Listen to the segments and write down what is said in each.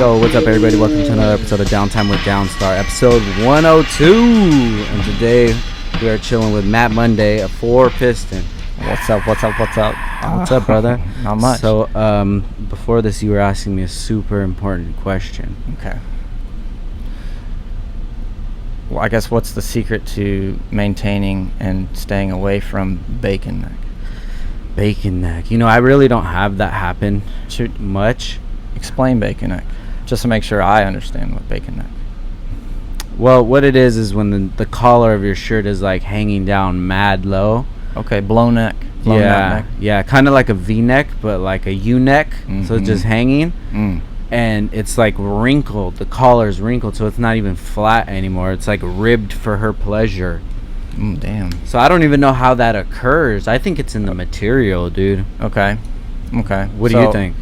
Yo, what's up, everybody? Welcome to another episode of Downtime with Downstar, episode 102. And today we are chilling with Matt Monday, a 4Piston. What's up? What's up, brother? Not much. So, before this, you were asking me a super important question. Okay. Well, I guess what's the secret to maintaining and staying away from bacon neck? Bacon neck. You know, I really don't have that happen much. Explain bacon neck, just to make sure I understand what bacon neck. Well, what it is when the collar of your shirt is like hanging down mad low. Okay, blown neck. Blown neck. Yeah, kind of like a V-neck, but like a U-neck. Mm-hmm. So it's just hanging. And it's like wrinkled. The collar's wrinkled, so it's not even flat anymore. It's like ribbed for her pleasure. Damn. So I don't even know how that occurs. I think it's in the material, dude. Okay. What do you think?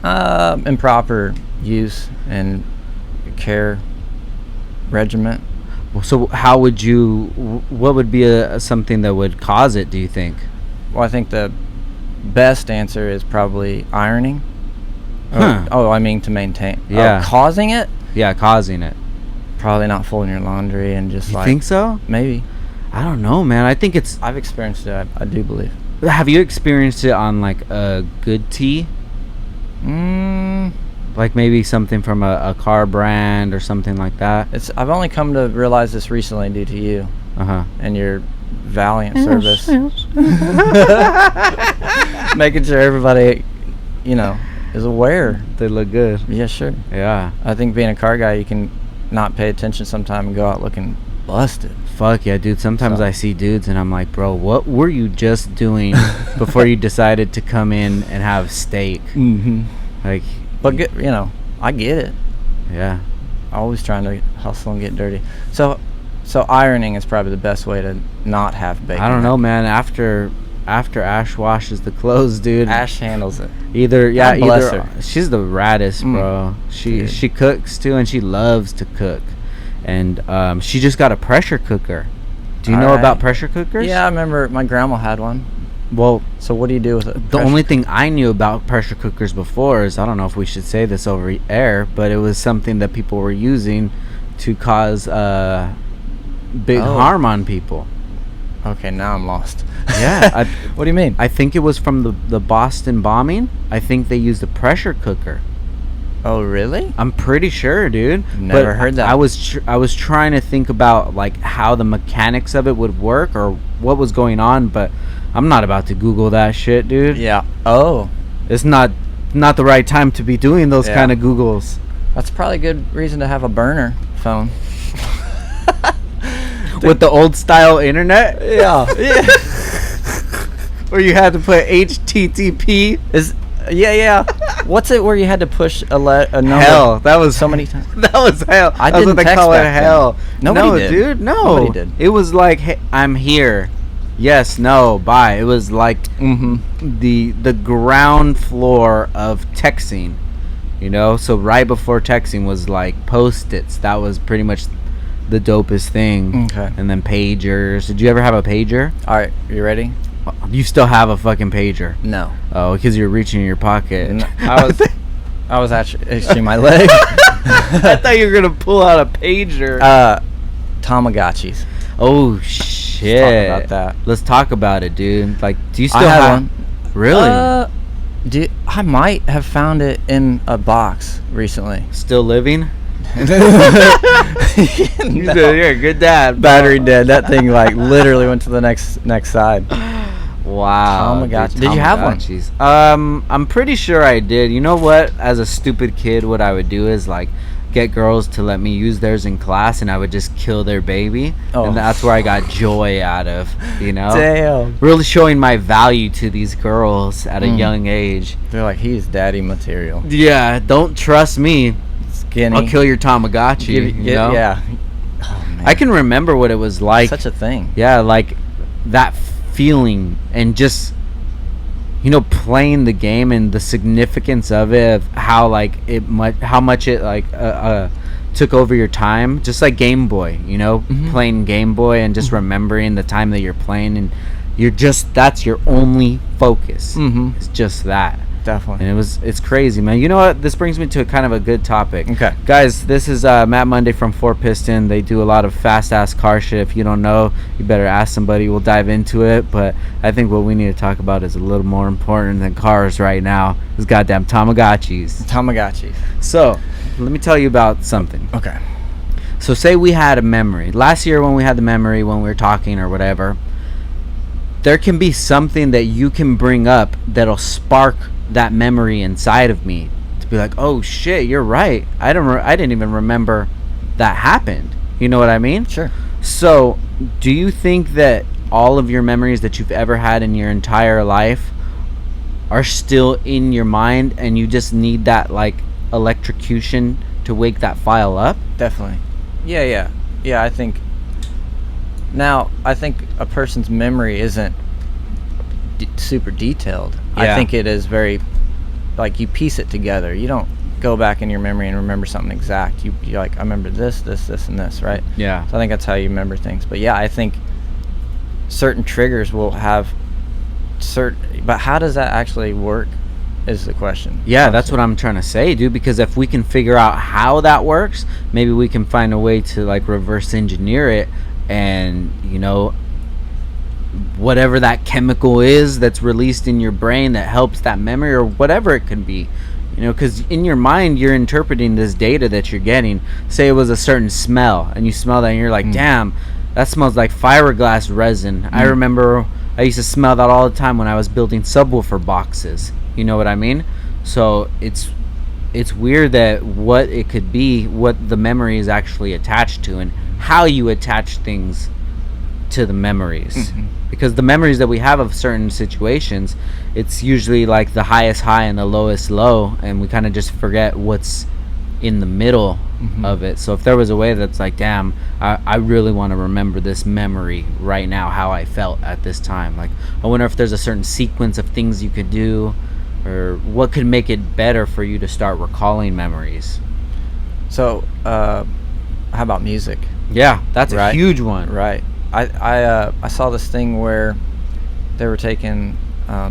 Improper use and care regimen. So how would what would be something that would cause it, do you think? Well, I think the best answer is probably ironing. I mean to maintain. Yeah. Causing it? Yeah, causing it. Probably not folding your laundry and just You think so? Maybe. I don't know, man. I think it's... I've experienced it, I do believe. Have you experienced it on like a good tee? Like maybe something from a car brand or something like that? I've only come to realize this recently due to you. And your valiant service. Making sure everybody, is aware. They look good. Yeah, sure. Yeah. I think being a car guy, you can not pay attention sometime and go out looking busted. Fuck yeah, dude. Sometimes I see dudes and I'm like, bro, what were you just doing before you decided to come in and have steak? Like, but I get it. Yeah. Always trying to hustle and get dirty. So ironing is probably the best way to not have bacon. I don't know, man. After Ash washes the clothes, dude. Ash handles it. Either bless her. She's the raddest, bro. She cooks too, and she loves to cook. And she just got a pressure cooker. Do you know about pressure cookers? Yeah, I remember my grandma had one. Well, so what do you do with it? The only thing I knew about pressure cookers before is, I don't know if we should say this over air, but it was something that people were using to cause big harm on people. Okay, now I'm lost. Yeah. What do you mean? I think it was from the Boston bombing. I think they used a pressure cooker. Oh, really? I'm pretty sure, dude. Never heard that. I was trying to think about like how the mechanics of it would work or what was going on, but I'm not about to Google that shit, dude. Yeah. Oh. It's not the right time to be doing those kind of Googles. That's probably a good reason to have a burner phone. With the old style internet? Yeah. Where you had to put HTTP? Yeah. What's it where you had to push a number? Hell, that was so many times. That was hell. I didn't didn't what they call it hell. Nobody did. Dude, no. Nobody did. It was like, hey, I'm here. Yes, no, bye. It was like the ground floor of texting. So right before texting was like Post-its. That was pretty much the dopest thing. Okay. And then pagers. Did you ever have a pager? All right, you ready? You still have a fucking pager? No. Oh, because you're reaching in your pocket. I was actually itching my leg. I thought you were gonna pull out a pager. Tamagotchis. Oh shit! Let's talk about that. Let's talk about it, dude. Like, do you still have have one? Really? I might have found it in a box recently. Still living? No. You're a good dad. Battery dead. That thing like literally went to the next side. Wow. Tamagotchi. Dude, did you have one? I'm pretty sure I did. You know what? As a stupid kid, what I would do is like get girls to let me use theirs in class, and I would just kill their baby. And that's where I got joy out of. Damn. Really showing my value to these girls at a young age. They're like, he's daddy material. Yeah. Don't trust me. Skinny. I'll kill your Tamagotchi. Yeah. Oh, man. I can remember what it was like. Such a thing. Yeah, like that feeling and just playing the game and the significance of it, of how like how much it like took over your time, just like Game Boy, playing Game Boy and just remembering the time that you're playing, and that's your only focus. It's just that. Definitely. And it's crazy, man. You know what? This brings me to kind of a good topic. Okay. Guys, this is Matt Monday from 4Piston. They do a lot of fast-ass car shit. If you don't know, you better ask somebody. We'll dive into it. But I think what we need to talk about is a little more important than cars right now. Is goddamn Tamagotchis. Tamagotchis. So, let me tell you about something. Okay. So, say we had a memory. Last year when we had the memory, when we were talking or whatever, there can be something that you can bring up that'll spark that memory inside of me to be like, oh shit, you're right, I didn't even remember that happened. You know what I mean? Sure. So do you think that all of your memories that you've ever had in your entire life are still in your mind and you just need that like electrocution to wake that file up? Definitely. Yeah, I think a person's memory isn't super detailed. Yeah. I think it is very, like, you piece it together. You don't go back in your memory and remember something exact. You're like, I remember this, and this, right? Yeah. So I think that's how you remember things. But yeah, I think certain triggers will have but how does that actually work is the question. Yeah, honestly. That's what I'm trying to say, dude, because if we can figure out how that works, maybe we can find a way to like reverse engineer it, and you know, whatever that chemical is that's released in your brain that helps that memory or whatever it could be, you know, because in your mind you're interpreting this data that you're getting. Say it was a certain smell and you smell that and you're like, damn, that smells like fiberglass resin. I remember I used to smell that all the time when I was building subwoofer boxes. You know what I mean? So it's weird that what it could be, what the memory is actually attached to, and how you attach things to the memories. Because the memories that we have of certain situations, it's usually like the highest high and the lowest low, and we kind of just forget what's in the middle of it. So if there was a way that's like, damn, I really want to remember this memory right now, how I felt at this time. Like, I wonder if there's a certain sequence of things you could do, or what could make it better for you to start recalling memories. So how about music? Yeah, that's a huge one. Right. I saw this thing where they were taking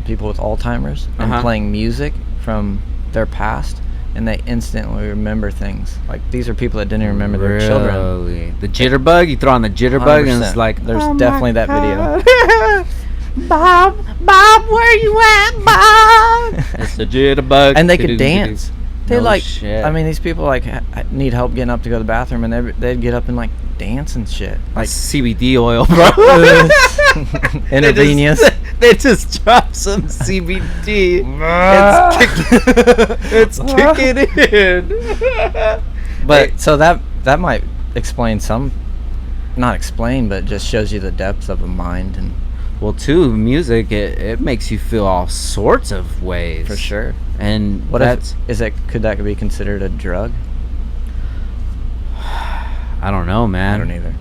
people with Alzheimer's and playing music from their past, and they instantly remember things. Like, these are people that didn't even remember their children. The jitterbug, you throw on the jitterbug 100%. And it's like, there's definitely that video. Bob, where you at, Bob? It's the jitterbug. And they could dance. They shit. I mean, these people like need help getting up to go to the bathroom, and they'd get up and like dance and shit. Like CBD oil, bro. Intravenous. They just drop some CBD. It's kicking in. But so that might explain some, not explain, but just shows you the depth of a mind. And well, too, music it makes you feel all sorts of ways. For sure. And could that be considered a drug? I don't know, man. I don't either.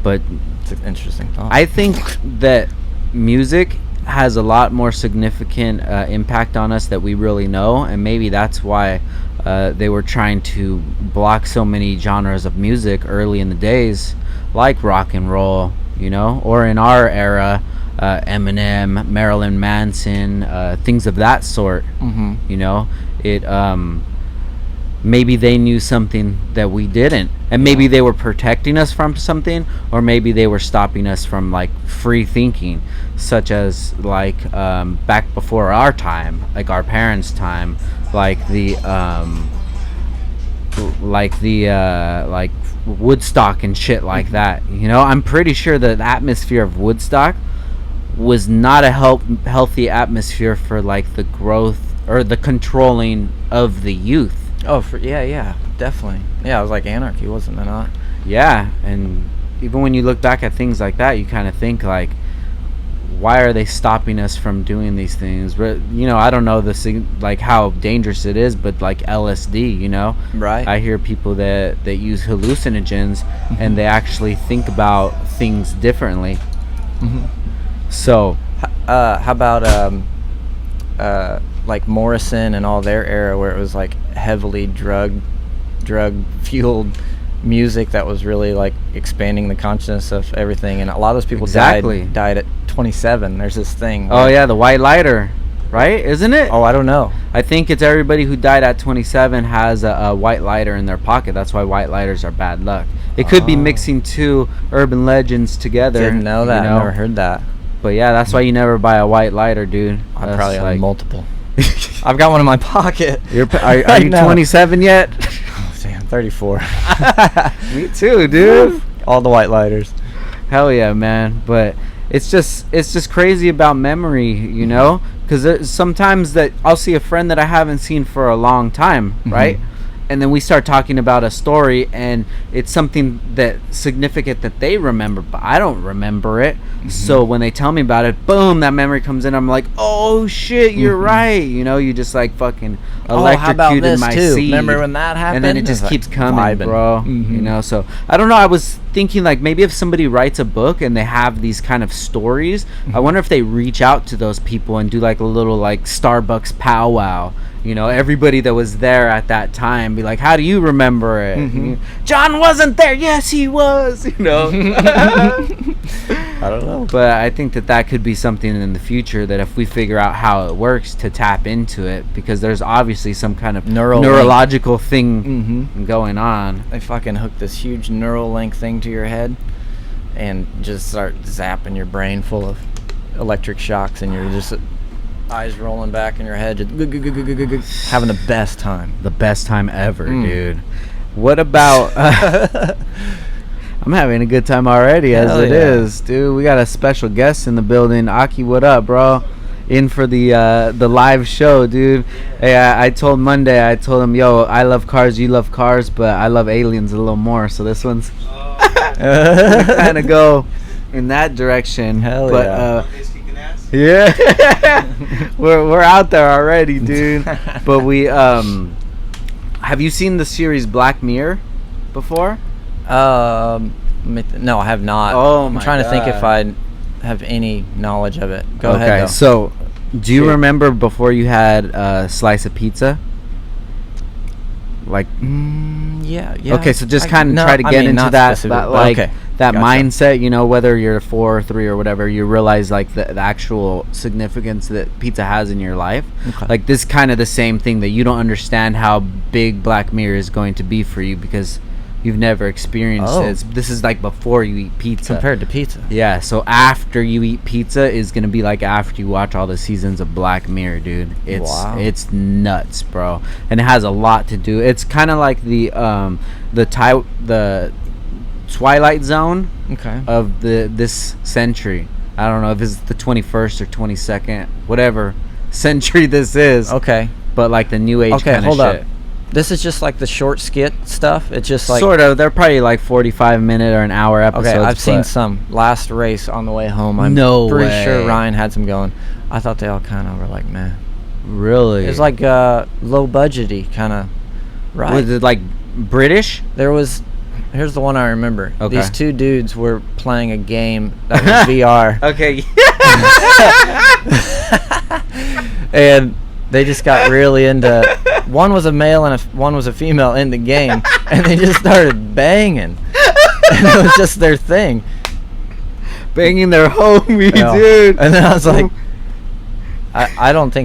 But it's an interesting thought. I think that music has a lot more significant impact on us that we really know, and maybe that's why they were trying to block so many genres of music early in the days, like rock and roll, you know, or in our era, Eminem, Marilyn Manson, things of that sort. You know, it maybe they knew something that we didn't, and maybe they were protecting us from something, or maybe they were stopping us from like free thinking, such as like back before our time, like our parents' time, like Woodstock and shit like that. You know, I'm pretty sure that the atmosphere of Woodstock was not a healthy atmosphere for like the growth or the controlling of the youth. Oh, yeah, definitely. Yeah, it was like anarchy, wasn't it not? Yeah, and even when you look back at things like that, you kind of think like, why are they stopping us from doing these things? But you know, I don't know like how dangerous it is, but like LSD, you know, right? I hear people that use hallucinogens and they actually think about things differently. So, how about like Morrison and all their era, where it was like heavily drug fueled music that was really like expanding the consciousness of everything, and a lot of those people died at 27. There's this thing. Oh yeah, the white lighter. right? Isn't it? Oh, I don't know. I think it's everybody who died at 27 has a white lighter in their pocket. That's why white lighters are bad luck. It could be mixing two urban legends together. Didn't know that. You know? Never heard that. But yeah, that's why you never buy a white lighter, dude. I probably have multiple. I've got one in my pocket. Are you 27 yet? Oh, damn, 34. Me too, dude. All the white lighters. Hell yeah, man. But it's just crazy about memory, you know? Because sometimes that I'll see a friend that I haven't seen for a long time, right? And then we start talking about a story, and it's something that significant that they remember, but I don't remember it. So when they tell me about it, boom, that memory comes in. I'm like, oh shit, you're right. You know, you just like fucking electrocuted my seed. Remember when that happened? And then it just keeps coming, vibing. bro. You know, so I don't know. I was thinking like maybe if somebody writes a book and they have these kind of stories, I wonder if they reach out to those people and do like a little like Starbucks powwow. You know, everybody that was there at that time be like, how do you remember it? John wasn't there. Yes, he was. You know. I don't know. But I think that could be something in the future that if we figure out how it works to tap into it, because there's obviously some kind of neurological thing going on. They fucking hook this huge neural link thing to your head and just start zapping your brain full of electric shocks, and you're just eyes rolling back in your head, just having the best time. The best time ever, dude. What about... I'm having a good time already as it is, dude. We got a special guest in the building. Aki, what up, bro? In for the live show, dude. Hey, I told Monday, I told him, yo, I love cars, you love cars, but I love aliens a little more. So this one's kind of go in that direction. Hell but, yeah. we're out there already, dude. But we have you seen the series Black Mirror before? No, I have not. Oh, I'm trying to think if I have any knowledge of it. Go ahead. Okay, so do you remember before you had a slice of pizza? Like, yeah. Okay, so just kind of try to get into that mindset. You know, whether you're 4 or 3 or whatever, you realize like the actual significance that pizza has in your life. Okay. Like this, kind of the same thing that you don't understand how big Black Mirror is going to be for you because you've never experienced it. This is like before you eat pizza. Compared to pizza. Yeah, so after you eat pizza is going to be like after you watch all the seasons of Black Mirror, dude. It's nuts, bro. And it has a lot to do. It's kind of like the Twilight Zone of this century. I don't know if it's the 21st or 22nd, whatever century this is. Okay. But like the new age kind of shit. Hold up. This is just like the short skit stuff. It's just like sort of. They're probably like 45-minute or an hour episodes. Okay, I've seen some. Last race on the way home. I'm pretty sure Ryan had some going. I thought they all kind of were like, man. Really? It's like low budgety kind of. Right. Was it like British? There was. Here's the one I remember. Okay. These two dudes were playing a game that was VR. Okay. And they just got really into. One was a male and one was a female in the game, and they just started banging. And it was just their thing. Banging their homie, dude. And then I was like, I don't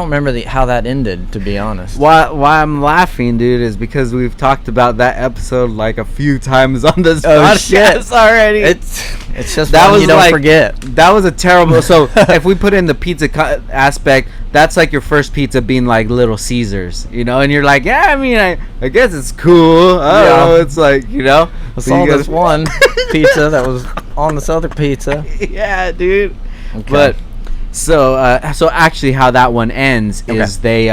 remember how that ended, to be honest. Why I'm laughing, dude, is because we've talked about that episode like a few times on this podcast already. It's just that you don't forget. That was a terrible. So if we put in the pizza aspect, that's like your first pizza being like Little Caesars, you know, and you're like, yeah, I mean, I guess it's cool. I don't know. It's like, you know, I saw this one pizza that was on this other pizza. Yeah, dude. Okay. But. So actually, how that one ends is they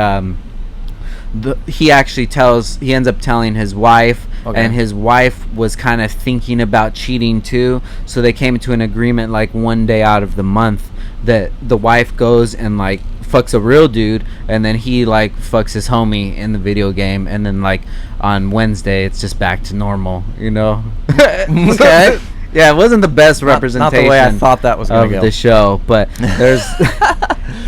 he ends up telling his wife, and his wife was kind of thinking about cheating too. So they came to an agreement like one day out of the month that the wife goes and like fucks a real dude, and then he like fucks his homie in the video game, and then like on Wednesday it's just back to normal, you know. Okay. Yeah, it wasn't the best Not representation. the way I thought that was going to of go. the show, but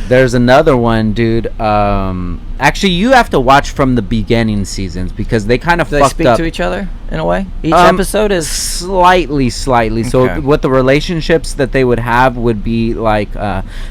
there's another one, dude. Actually, you have to watch from the beginning seasons because they kind of Do they fucked speak up. to each other in a way? Each episode is slightly. So Okay. what the relationships that they would have would be like,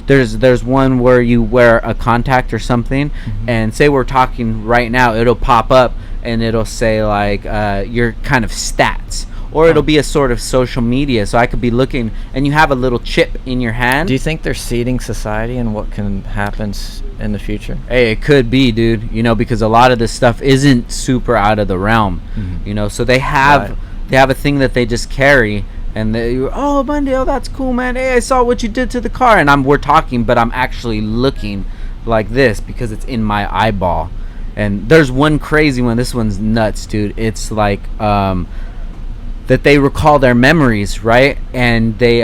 there's one where you wear a contact or something, and say we're talking right now, it'll pop up and it'll say like your kind of stats. Or it'll be a sort of social media, so I could be looking, and you have a little chip in your hand. Do you think they're seeding society and what can happen in the future? Hey, it could be, dude. You know, because a lot of this stuff isn't super out of the realm. You know, so they have a thing that they just carry, and they, oh, Mandela, that's cool, man. Hey, I saw what you did to the car, and we're talking, but I'm actually looking like this because it's in my eyeball. And there's one crazy one. This one's nuts, dude. It's like that they recall their memories, right? And they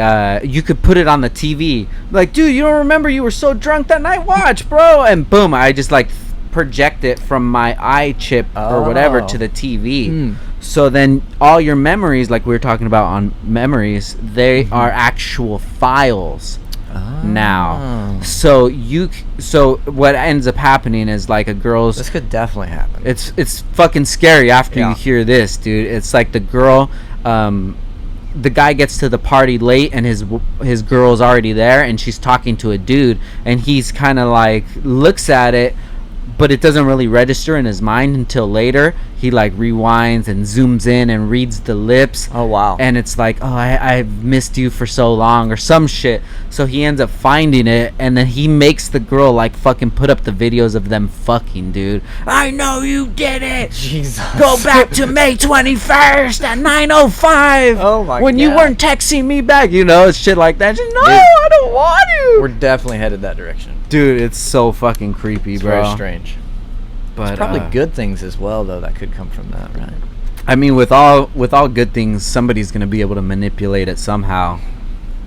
you could put it on the TV, like, dude, you don't remember you were so drunk that night? Watch, bro. And boom, I just like project it from my eye chip or whatever to the TV. So then all your memories, like we were talking about on memories, they are actual files now. So what ends up happening is like a girl's, This could definitely happen. it's fucking scary after you hear this, dude. It's like the girl, the guy gets to the party late and his girl's already there, and she's talking to a dude, and he's kind of like looks at it, but it doesn't really register in his mind until later. He like rewinds and zooms in and reads the lips. Oh, wow. And it's like, oh, I've missed you for so long or some shit. So he ends up finding it, and then he makes the girl like fucking put up the videos of them fucking, dude. I know you did it. Jesus. Go back to May 21st at 9:05. Oh my when you God. weren't texting me back, you know, it's shit like that. Just, no, I don't want to. We're definitely headed that direction. Dude, it's so fucking creepy, It's bro. very strange. But There's probably good things as well, though, that could come from that, right? I mean, with all good things, somebody's gonna be able to manipulate it somehow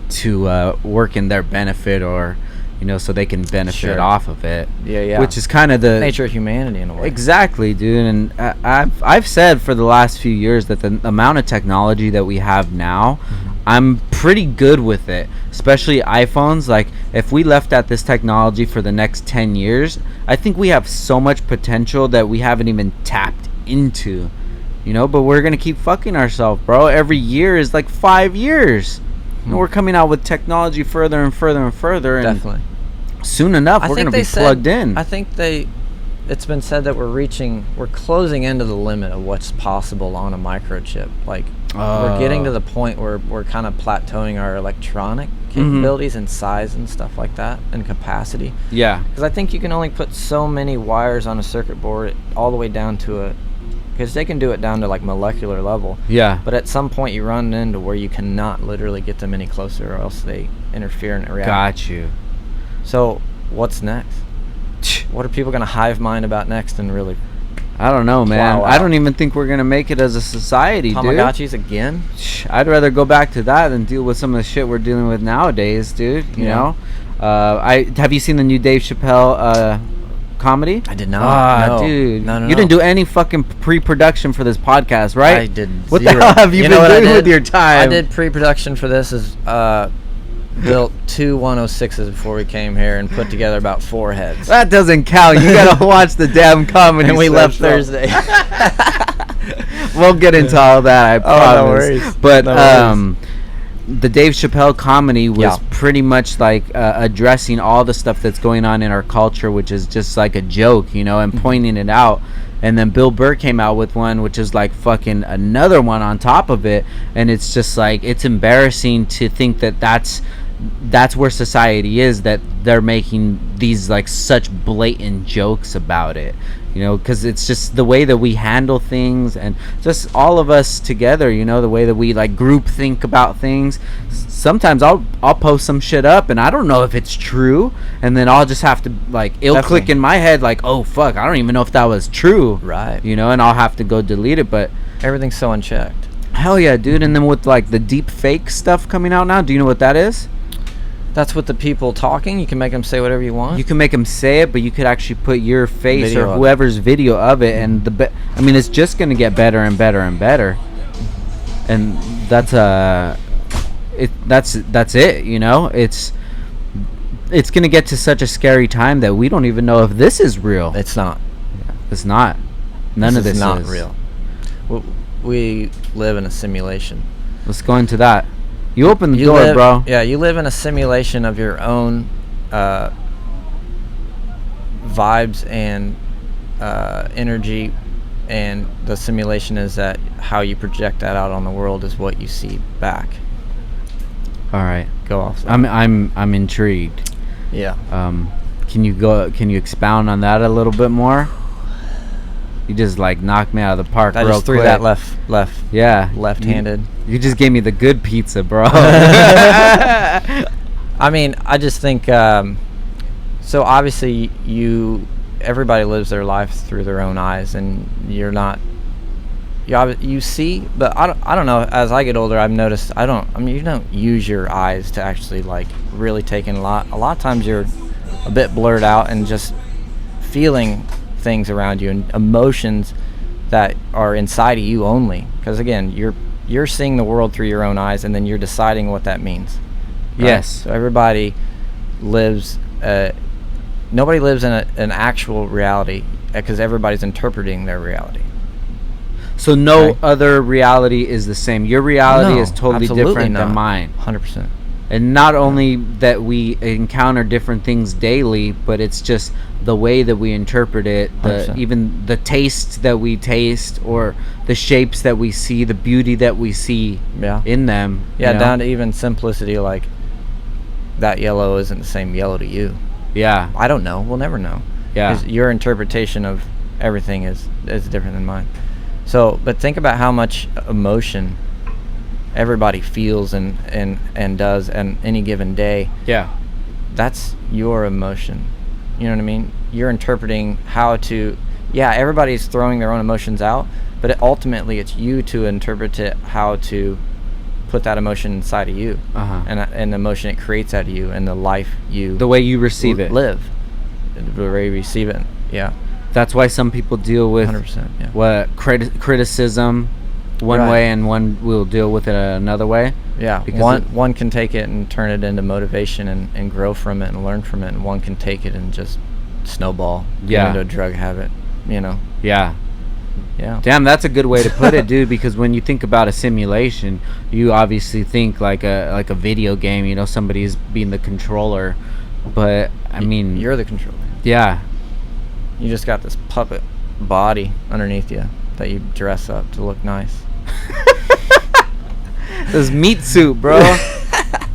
to work in their benefit, or you know, so they can benefit off of it. Yeah. Which is kind of the nature of humanity in a way. Exactly, dude. And I've said for the last few years that the amount of technology that we have now, I'm pretty good with it, especially iPhones. Like, if we left at this technology for the next 10 years, I think we have so much potential that we haven't even tapped into, you know. But we're gonna keep fucking ourselves, bro. Every year is like 5 years, and we're coming out with technology further and further and further, and Definitely. soon enough we're gonna be plugged in. I think it's been said that we're closing into the limit of what's possible on a microchip. Like, we're getting to the point where we're kind of plateauing our electronic capabilities and size and stuff like that, and capacity. Yeah. Because I think you can only put so many wires on a circuit board all the way down to because they can do it down to like molecular level. Yeah. But at some point you run into where you cannot literally get them any closer, or else they interfere and react. Got you. So what's next? What are people going to hive mind about next and really? I don't know, man. Plow I out? don't even think we're gonna make it as a society, Tamagotchis again? dude. I'd rather go back to that than deal with some of the shit we're dealing with nowadays, dude. You know. Have you seen the new Dave Chappelle comedy? I did not. No. Dude. No. You didn't do any fucking pre-production for this podcast, right? I did. What zero. the hell have you been what I doing did? with your time? I did pre-production for this. Built 2 106s before we came here and put together about 4 heads. That doesn't count. You gotta watch the damn comedy. And we left special. Thursday. We'll get into all that, I promise. no worries. But No worries. the Dave Chappelle comedy was Yeah. pretty much like addressing all the stuff that's going on in our culture, which is just like a joke, you know, and pointing it out. And then Bill Burr came out with one, which is like fucking another one on top of it. And it's just like, it's embarrassing to think that that's where society is, that they're making these like such blatant jokes about it, you know, because it's just the way that we handle things, and just all of us together, you know, the way that we like group think about things. Sometimes I'll post some shit up and I don't know if it's true, and then I'll just have to like, it'll click in my head like, oh fuck, I don't even know if that was true, Right. you know, and I'll have to go delete it. But Everything's so unchecked. hell yeah, dude. And then with like the deep fake stuff coming out now, do you know what that is? That's what the people talking. You can make them say whatever you want. You can make them say it, but you could actually put your face Video or of whoever's video of it, and I mean, it's just gonna get better and better and better. And that's that's it, you know. It's gonna get to such a scary time that we don't even know if this is real. It's not. It's not. None of this is not is real. We live in a simulation. Let's go into that. You open the You door, live, bro. Yeah, you live in a simulation of your own vibes and energy, and the simulation is that how you project that out on the world is what you see back. All right. Go off. I'm intrigued. Yeah. Can you expound on that a little bit more? You just like knocked me out of the park I real just threw quick. that left. Yeah. Left-handed. You just gave me the good pizza, bro. I mean, I just think so obviously everybody lives their life through their own eyes, and you see, but I don't know, as I get older I've noticed you don't use your eyes to actually like really take in a lot of times. You're a bit blurred out and just feeling things around you and emotions that are inside of you only, because again you're seeing the world through your own eyes, and then you're deciding what that means, right? Yes. So everybody lives nobody lives in an actual reality, because everybody's interpreting their reality. So no Right. other reality is the same. Your reality No, is totally absolutely different than not. mine. 100%. And not only that we encounter different things daily, but it's just the way that we interpret it, 100%. even the tastes that we taste, or the shapes that we see, the beauty that we see Yeah. in them. Yeah, you know? down to even simplicity, like that yellow isn't the same yellow to you. Yeah. I don't know. We'll never know. Yeah. 'Cause your interpretation of everything is different than mine. So, but think about how much emotion everybody feels and does on any given day. Yeah. That's your emotion. You know what I mean? You're interpreting how to. Yeah, everybody's throwing their own emotions out, but ultimately it's you to interpret it, how to put that emotion inside of you, Uh-huh. and the emotion it creates out of you, and the life you The way you receive it. live, the way you receive it. Yeah, That's why some people deal with 100%. Yeah. what criticism one Right. way, and one will deal with it another way. Yeah, Because one can take it and turn it into motivation and grow from it and learn from it, and one can take it and just snowball, get Yeah. into a drug habit. You know. Yeah. Yeah. Damn, that's a good way to put it, dude. Because when you think about a simulation, you obviously think like a video game. You know, somebody's being the controller. But I mean, You're the controller. yeah, You just got this puppet body underneath you that you dress up to look nice. this meat suit, bro.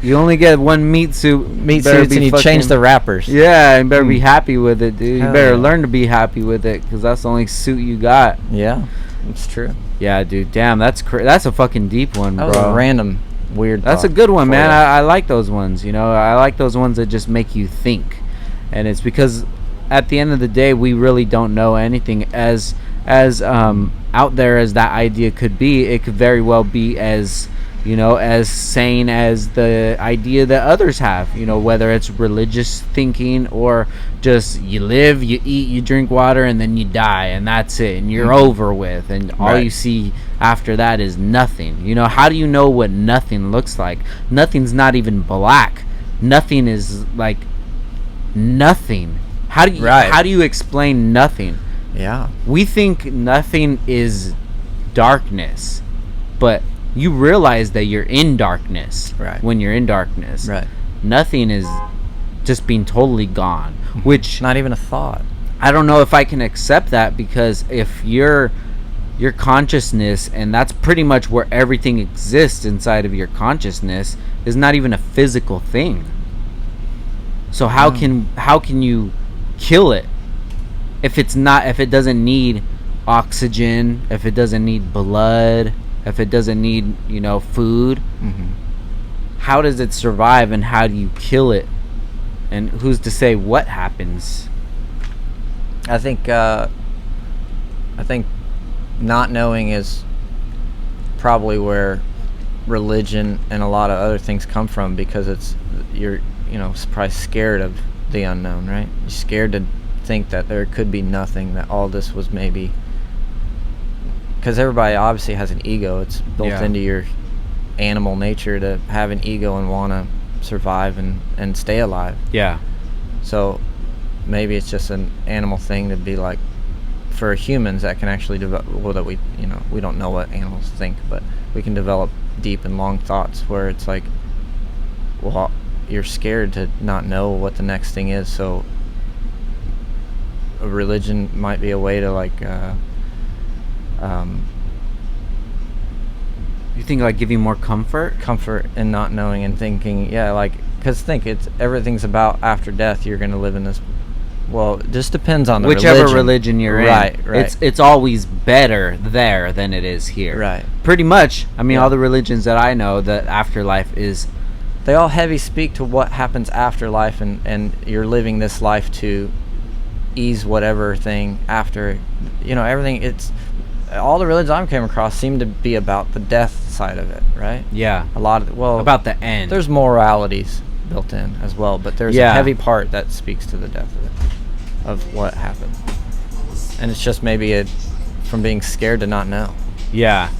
You only get one meat suit. Meat Better suits, be and you change fucking- the wrappers. Yeah, you better be Mm. happy with it, dude. Hell You better yeah. learn to be happy with it, because that's the only suit you got. Yeah, it's true. Yeah, dude. Damn, that's that's a fucking deep one, That bro. was a random, weird. That's a thought good one, for man. ya. I like those ones. You know, I like those ones that just make you think, and it's because at the end of the day, we really don't know anything. As out there as that idea could be, it could very well be as, you know, as sane as the idea that others have. You know, whether it's religious thinking or just you live, you eat, you drink water, and then you die, and that's it, and you're over with, and all Right. you see after that is nothing. You know, how do you know what nothing looks like? Nothing's not even black. Nothing is like nothing. How do you Right. how do you explain nothing? Yeah. We think nothing is darkness, but you realize that you're in darkness. Right. When you're in darkness, Right. nothing is just being totally gone, which Not even a thought. I don't know if I can accept that, because if your consciousness, and that's pretty much where everything exists inside of your consciousness, is not even a physical thing. So how can you kill it if it doesn't need oxygen, if it doesn't need blood, if it doesn't need, you know, food? Mm-hmm. How does it survive, and how do you kill it? And who's to say what happens? I think not knowing is probably where religion and a lot of other things come from, because you're probably scared of the unknown, right? You're scared to think that there could be nothing, that all this was maybe, because everybody obviously has an ego. It's built Yeah. into your animal nature to have an ego and want to survive and stay alive. Yeah. So maybe it's just an animal thing to be like, for humans that can actually develop, well, that we don't know what animals think, but we can develop deep and long thoughts where it's like, well, you're scared to not know what the next thing is. So a religion might be a way to like you think like give you more comfort in not knowing and thinking, yeah, like, because think it's everything's about after death. You're going to live in this, well, it just depends on the whichever religion you're in. Right. It's always better there than it is here. Right. Pretty much. I mean, Yeah. all the religions that I know, the afterlife is, they all heavy speak to what happens after life, and you're living this life to ease whatever thing after, everything. It's all the religions I've came across seem to be about the death side of it, right? yeah, A lot of, well, about the end. there's moralities built in as well, but there's Yeah. a heavy part that speaks to the death of it, of what happened, and it's just maybe from being scared to not know. Yeah.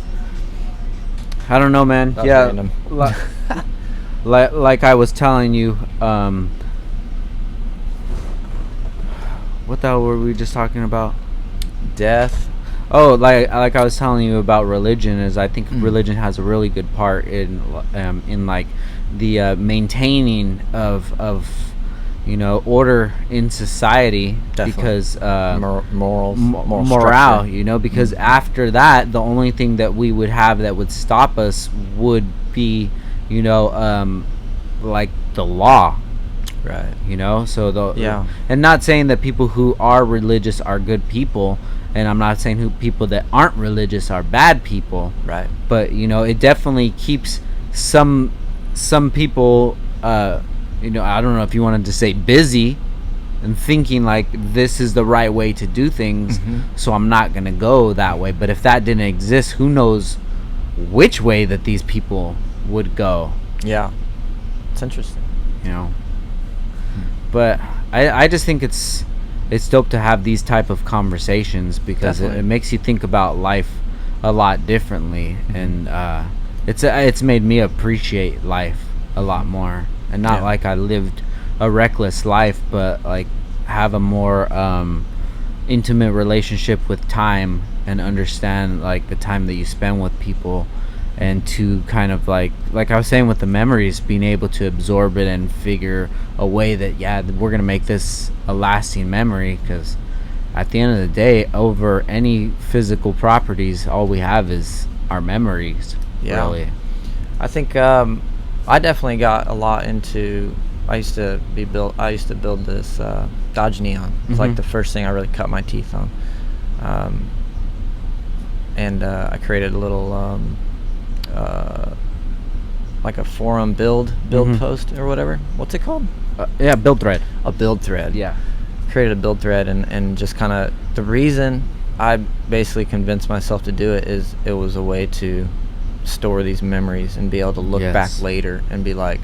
I don't know, man. That's yeah. random. Like I was telling you, what the hell were we just talking about? Death. Oh, like I was telling you about religion, is I think religion has a really good part in like the maintaining of order in society. Definitely. Because Moral morale, structure. because after that, the only thing that we would have that would stop us would be like the law. Right. So Yeah. and not saying that people who are religious are good people, and I'm not saying people that aren't religious are bad people, Right. but it definitely keeps some people I don't know if you wanted to say busy and thinking like this is the right way to do things, so I'm not gonna go that way. But if that didn't exist, who knows which way that these people would go. Yeah. It's interesting. But I just think it's dope to have these type of conversations, because it makes you think about life a lot differently, and it's made me appreciate life a lot more, and not like I lived a reckless life, but like have a more intimate relationship with time, and understand like the time that you spend with people, and to kind of like I was saying with the memories, being able to absorb it and figure a way that we're gonna make this a lasting memory, because at the end of the day, over any physical properties, all we have is our memories. Really. I think I definitely got a lot into, I used to build this Dodge Neon. It's like the first thing I really cut my teeth on, and I created a little like a forum build post or whatever. What's it called? Build thread. A build thread. Yeah. Created a build thread, and just kind of, the reason I basically convinced myself to do it is it was a way to store these memories and be able to look back later and be like,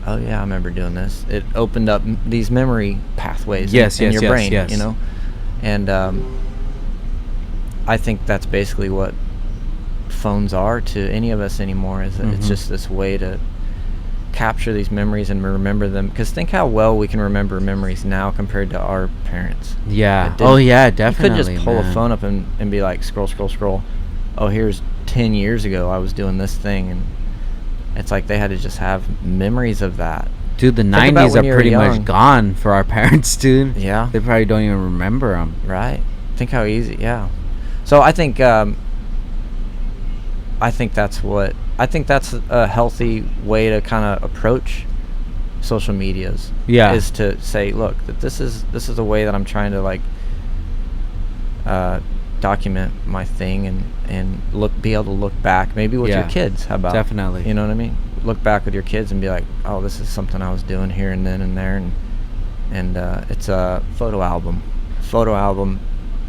oh yeah, I remember doing this. It opened up these memory pathways in your brain, and I think that's basically what phones are to any of us anymore, is that it's just this way to capture these memories and remember them, because think how well we can remember memories now compared to our parents. Definitely. You could just pull a phone up and be like, scroll, oh, here's 10 years ago I was doing this thing, and it's like they had to just have memories of that. Dude, the 90s are pretty much gone for our parents, dude. Yeah. They probably don't even remember them. Right. Think how easy. So I think that's a healthy way to kind of approach social medias. Is to say, look, that this is a way that I'm trying to like document my thing, and be able to look back maybe with your kids. How about? Definitely. You know what I mean? Look back with your kids and be like, oh, this is something I was doing here and then and there, and it's a photo album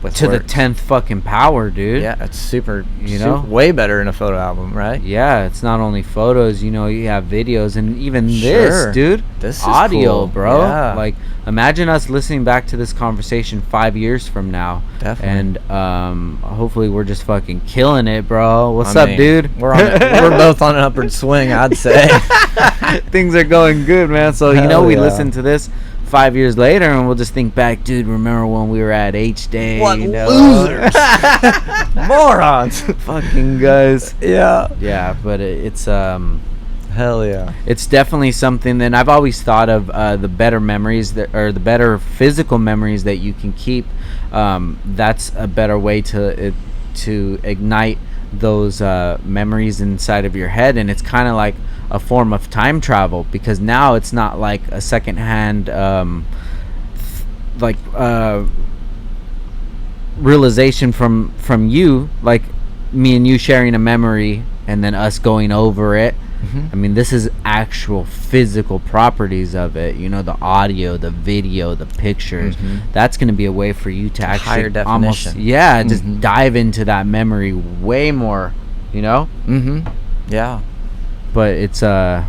with to words. the 10th fucking power, dude. Yeah, it's super, You know? way better in a photo album, right? Yeah, it's not only photos, you know, you have videos and even Sure. this, dude. This is audio, cool. bro. Yeah. Like, imagine us listening back to this conversation 5 years from now. Definitely. And hopefully we're just fucking killing it, bro. What's I up, mean, dude? We're both on an upward swing, I'd say. Things are going good, man. So, you know, Hell we yeah. listen to this 5 years later and we'll just think back, dude, remember when we were at HDAY? What you know? losers. Morons. Fucking guys. Yeah. Yeah, but it's Hell yeah. it's definitely something that I've always thought of, the better memories that, or the better physical memories that you can keep. That's a better way to ignite those memories inside of your head, and it's kind of like a form of time travel, because now it's not like a secondhand realization from you, like me and you sharing a memory and then us going over it. I mean, this is actual physical properties of it, you know, the audio, the video, the pictures. That's going to be a way for you to actually Higher definition. almost just dive into that memory way more, you know. Yeah. But it's I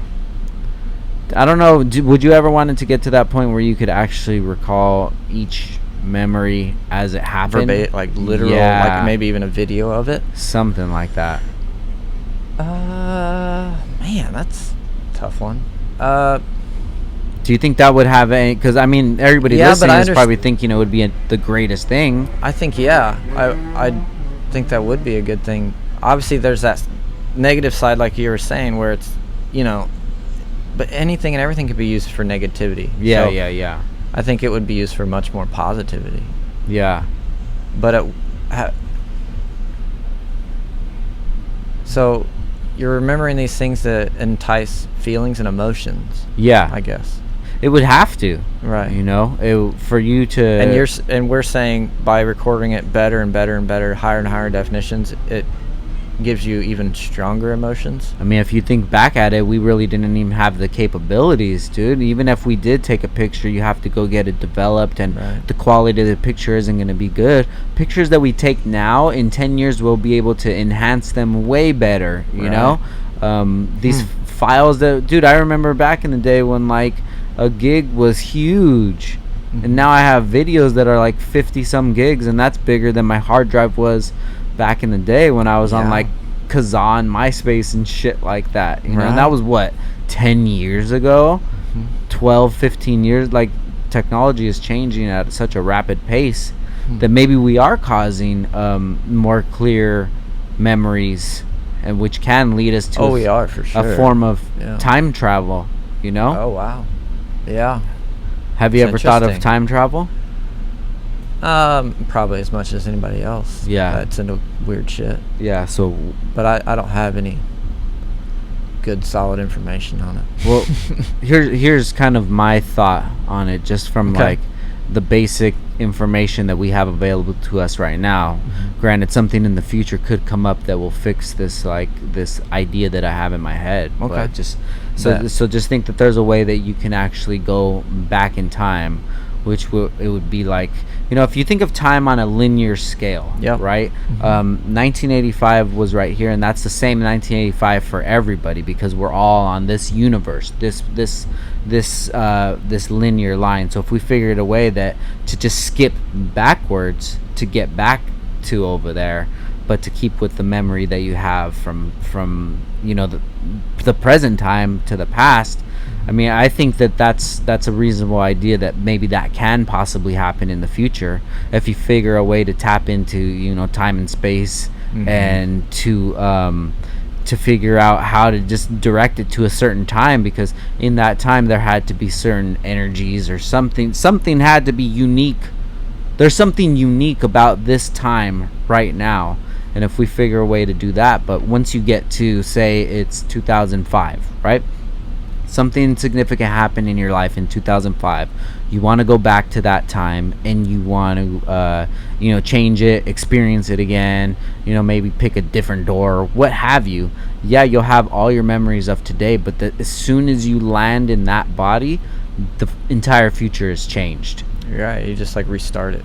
don't know, would you ever want it to get to that point where you could actually recall each memory as it happened? Like literal, Yeah. like maybe even a video of it. Something like that. Man, that's a tough one. Do you think that would have any? Because I mean, everybody Yeah, listening but I is probably thinking it would be the greatest thing. I think, yeah, I think that would be a good thing. Obviously, there's that negative side, like you were saying, where it's, you know, but anything and everything could be used for negativity. Yeah, So yeah. I think it would be used for much more positivity. Yeah. But so you're remembering these things that entice feelings and emotions, Yeah. I guess. It would have to. Right. You know, for you to. And we're saying by recording it better and better and better, higher and higher definitions, it gives you even stronger emotions. I mean, if you think back at it, we really didn't even have the capabilities, dude. Even if we did take a picture, you have to go get it developed, and Right. the quality of the picture isn't going to be good. Pictures that we take now, in 10 years, we'll be able to enhance them way better, you Right. know? These files that, dude, I remember back in the day when, like, a gig was huge. And now I have videos that are like 50-some gigs, and that's bigger than my hard drive was back in the day when I was on, Yeah. like, Kazan, MySpace, and shit like that. You know, Right. and that was what, 10 years ago, 12, 15 years. Like, technology is changing at such a rapid pace that maybe we are causing more clear memories, and which can lead us to We are, for sure. a form of Yeah. time travel. You know, Oh, wow. Yeah. have you It's ever thought of interesting. time travel? Probably as much as anybody else. Yeah. That's into weird shit. Yeah. So, But I don't have any good solid information on it. well, here's kind of my thought on it, just from Okay. like the basic information that we have available to us right now. Granted, something in the future could come up that will fix this, like, this idea that I have in my head. Okay. But just Bet. so just think that there's a way that you can actually go back in time, which it would be like, you know, if you think of time on a linear scale, Yep. right? 1985 was right here, and that's the same 1985 for everybody, because we're all on this universe, this linear line. So if we figured a way that to just skip backwards to get back to over there, but to keep with the memory that you have from you know, the present time to the past. I mean, I think that's a reasonable idea, that maybe that can possibly happen in the future if you figure a way to tap into, you know, time and space, and to figure out how to just direct it to a certain time, because in that time there had to be certain energies or something had to be unique. There's something unique about this time right now, and if we figure a way to do that. But once you get to, say, it's 2005, right? Something significant happened in your life in 2005. You want to go back to that time, and you want to you know, change it, experience it again, you know, maybe pick a different door, what have you. Yeah, you'll have all your memories of today, but as soon as you land in that body, the entire future is changed. You're right. You just like restart it.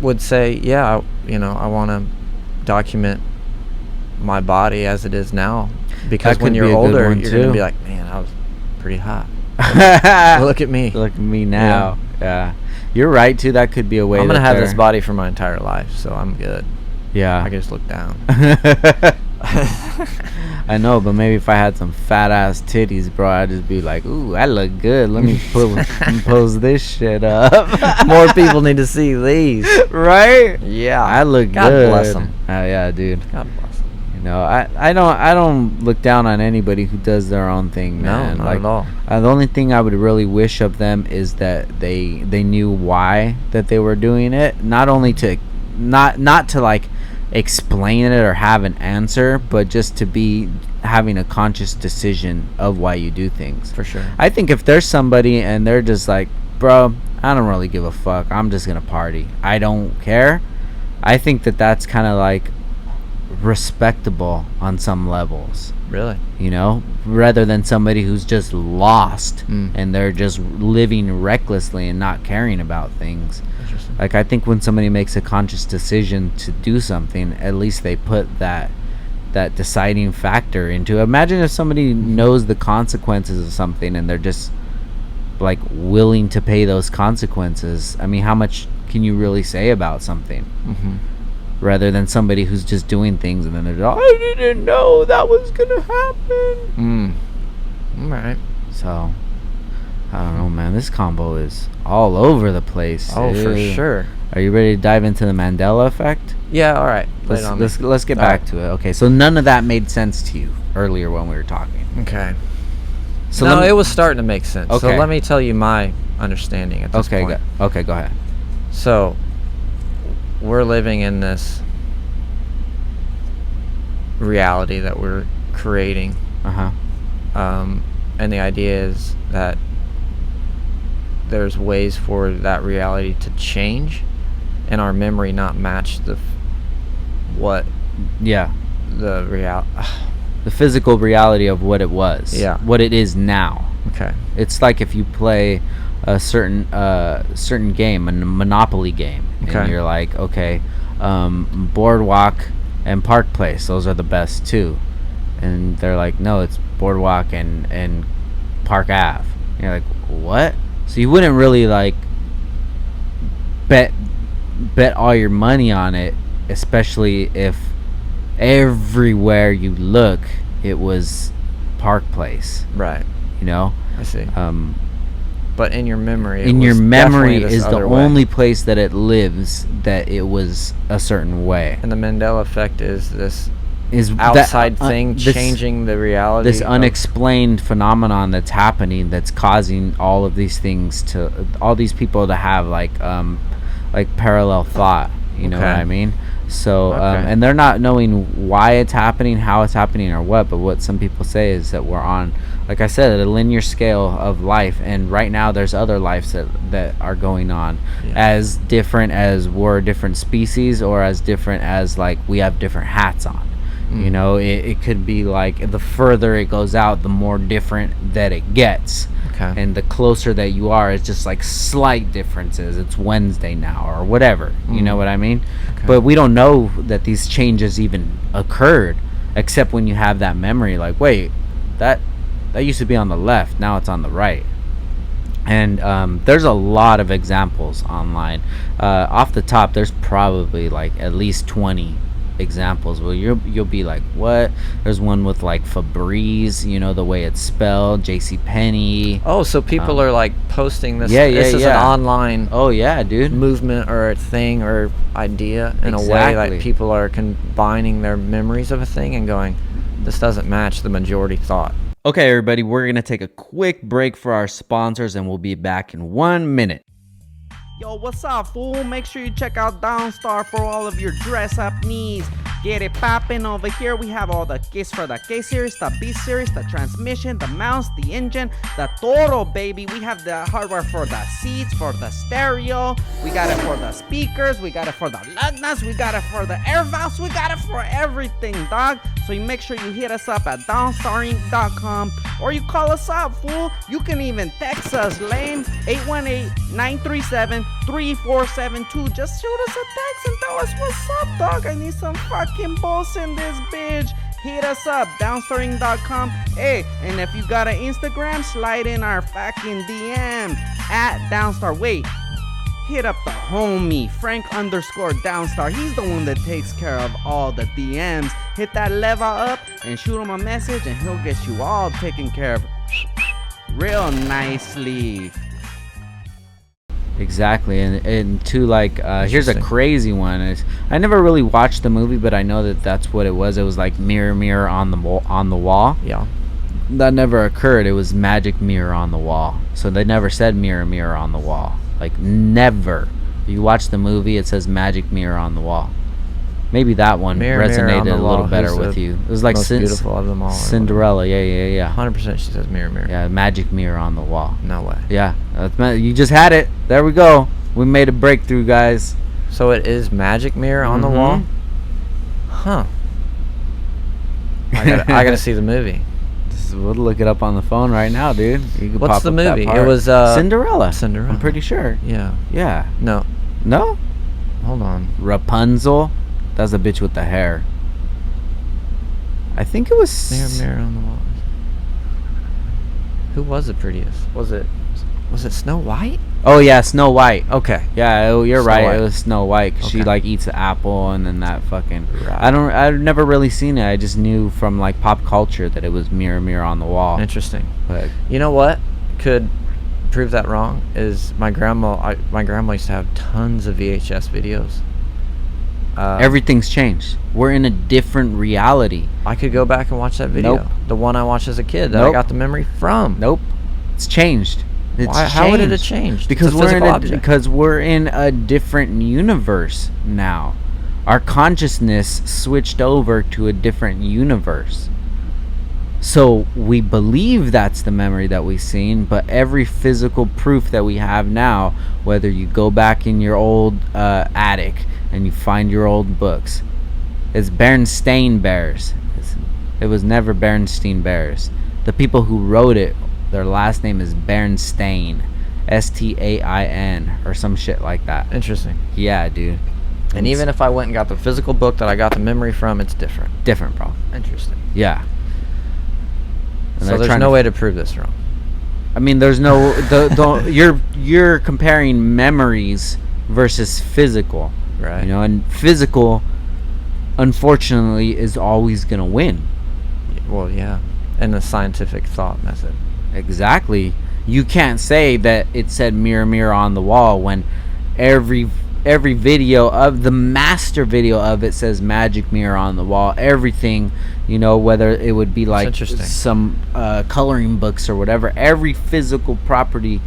would say, yeah, I want to document my body as it is now, because when you're older, you're going to be like, man, I was pretty hot. Look at me. Look at me now. Yeah. You're right, too. That could be a way. I'm going to have this body for my entire life, so I'm good. Yeah. I can just look down. I know, but maybe if I had some fat ass titties, bro, I'd just be like, ooh, I look good. Let me pose this shit up. More people need to see these. Right? Yeah. I look God good. God bless them. Oh, yeah, dude. God bless them. You know, I don't look down on anybody who does their own thing, man. No, not at all. The only thing I would really wish of them is that they knew why that they were doing it. Not only to not to like explain it or have an answer, but just to be having a conscious decision of why you do things. For sure. I think if there's somebody and they're just like, bro, I don't really give a fuck, I'm just gonna party, I don't care, I think that's kind of like respectable on some levels. Really? You know, rather than somebody who's just lost and they're just living recklessly and not caring about things. Like, I think when somebody makes a conscious decision to do something, at least they put that deciding factor into it. Imagine if somebody knows the consequences of something and they're just like willing to pay those consequences. I mean, how much can you really say about something? Rather than somebody who's just doing things and then they're like, I didn't know that was gonna happen. All right. So I don't know, man. This combo is all over the place. Oh, for sure. Are you ready to dive into the Mandela effect? Yeah, all right. Let's get back to it. Okay, so none of that made sense to you earlier when we were talking. Okay. So no, it was starting to make sense. Okay. So let me tell you my understanding at this point. Okay, go ahead. So we're living in this reality that we're creating. And the idea is that there's ways for that reality to change and our memory not match the physical reality of what it was. Yeah. What it is now. Okay. It's like if you play a certain game, a Monopoly game, and you're like, okay, Boardwalk and Park Place, those are the best two, and they're like, no, it's Boardwalk and Park Ave. And you're like, what? So you wouldn't really like bet all your money on it, especially if everywhere you look it was Park Place. Right. You know? I see. But in your memory, is the only place that it lives that it was a certain way. And the Mandela effect is this outside thing changing the reality. This unexplained phenomenon that's happening, that's causing all of these things all these people to have like parallel thought. You know what I mean? So and they're not knowing why it's happening, how it's happening, or what. But what some people say is that we're on, like I said, a linear scale of life, and right now there's other lives that are going on, as different as we're different species, or as different as like we have different hats on. You know, it could be like the further it goes out, the more different that it gets. And the closer that you are, it's just like slight differences. It's Wednesday now or whatever. You know what I mean? But we don't know that these changes even occurred, except when you have that memory like, wait, that used to be on the left, now it's on the right. And there's a lot of examples online. Off the top, there's probably like at least 20 examples where you'll be like, what? There's one with like Febreze, you know, the way it's spelled, JCPenney. Oh, so people are like posting this. This is an online movement or a thing or idea in a way, like people are combining their memories of a thing and going, this doesn't match the majority thought. Okay, everybody, we're gonna take a quick break for our sponsors and we'll be back in 1 minute. Yo, what's up, fool? Make sure you check out Downstar for all of your dress-up needs. Get it poppin' over here. We have all the kits for the K-Series, the B-Series, the transmission, the mounts, the engine, the Toro, baby. We have the hardware for the seats, for the stereo. We got it for the speakers. We got it for the lug nuts. We got it for the air valves. We got it for everything, dog. So you make sure you hit us up at downstarring.com, or you call us up, fool. You can even text us, lame, 818-937-3472. Just shoot us a text and tell us what's up, dog. I need some fucking balls in this bitch. Hit us up, downstarring.com. Hey, and if you got an Instagram, slide in our fucking DM at Downstar. Wait, hit up the homie, Frank_Downstar. He's the one that takes care of all the DMs. Hit that level up and shoot him a message, and he'll get you all taken care of real nicely. Exactly, and to like, here's a crazy one. I never really watched the movie, but I know that that's what it was. It was like mirror, mirror on the wall. Yeah. That never occurred. It was magic mirror on the wall. So they never said mirror, mirror on the wall. Like, never. You watch the movie, it says magic mirror on the wall. Maybe that one resonated a little better with you. It was like most beautiful of them all. Cinderella. Yeah. 100% she says mirror, mirror. Yeah, magic mirror on the wall. No way. Yeah, you just had it. There we go. We made a breakthrough, guys. So it is magic mirror on the wall? Huh. I gotta see the movie. We'll look it up on the phone right now, dude. You can What's pop the up that movie? part. It was Cinderella. Cinderella. I'm pretty sure. Yeah. Yeah. No. No? Hold on. Rapunzel. That's the bitch with the hair. I think it was Mirror, mirror on the wall. Who was the prettiest? Was it Snow White? Oh yeah, Snow White. Okay. Yeah, you're Snow right. White. It was Snow White. 'Cause she Okay. like eats the apple, and then that fucking. Right. I've never really seen it. I just knew from like pop culture that it was mirror, mirror on the wall. Interesting. But You know what could prove that wrong is my grandma. My grandma used to have tons of VHS videos. everything's changed. We're in a different reality. I could go back and watch that video. Nope. The one I watched as a kid that I Nope. got the memory from. Nope, it's changed. It's Why, how would it have changed. changed? Because It's a physical object. because we're in a different universe now. Our consciousness switched over to a different universe. So we believe that's the memory that we've seen, but every physical proof that we have now, whether you go back in your old attic and you find your old books, it's Berenstain Bears. It was never Berenstain Bears. The people who wrote it, their last name is Berenstain, Stain, or some shit like that. Interesting. Yeah, dude. And even if I went and got the physical book that I got the memory from, it's different. Different, bro. Interesting. Yeah. And So they're there's trying no to- way to prove this wrong. I mean, there's no you're comparing memories versus physical, Right. You know, and physical, unfortunately, is always gonna win. Well, yeah. And the scientific thought method. Exactly. You can't say that it said mirror, mirror on the wall when every video of the master video of it says magic mirror on the wall. Everything, you know, whether it would be like interesting. some coloring books or whatever, every physical property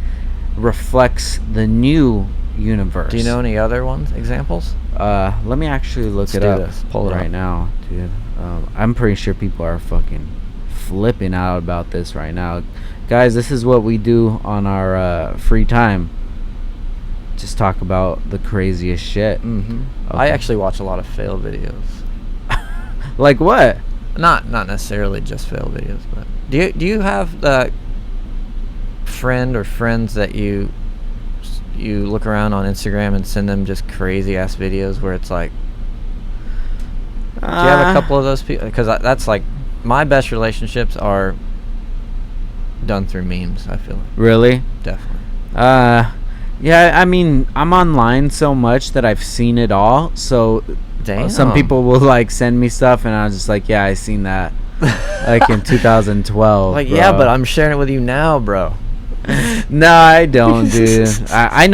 reflects the new universe. Do you know any other ones, examples? Let me actually look Let's it do up this. Pull it right up. now, dude. I'm pretty sure people are fucking flipping out about this right now. Guys, this is what we do on our free time. Just talk about the craziest shit. Mm-hmm. Okay. I actually watch a lot of fail videos. Like what? Not necessarily just fail videos, but do you have the friend or friends that you look around on Instagram and send them just crazy ass videos where it's like, do you have a couple of those people? Because that's like my best relationships are done through memes. I feel like Really? definitely. Yeah, I mean, I'm online so much that I've seen it all. So Damn. some people will like send me stuff, and I was just like, yeah, I seen that, like in 2012. Like, bro. yeah, but I'm sharing it with you now, bro. No, I don't, dude. I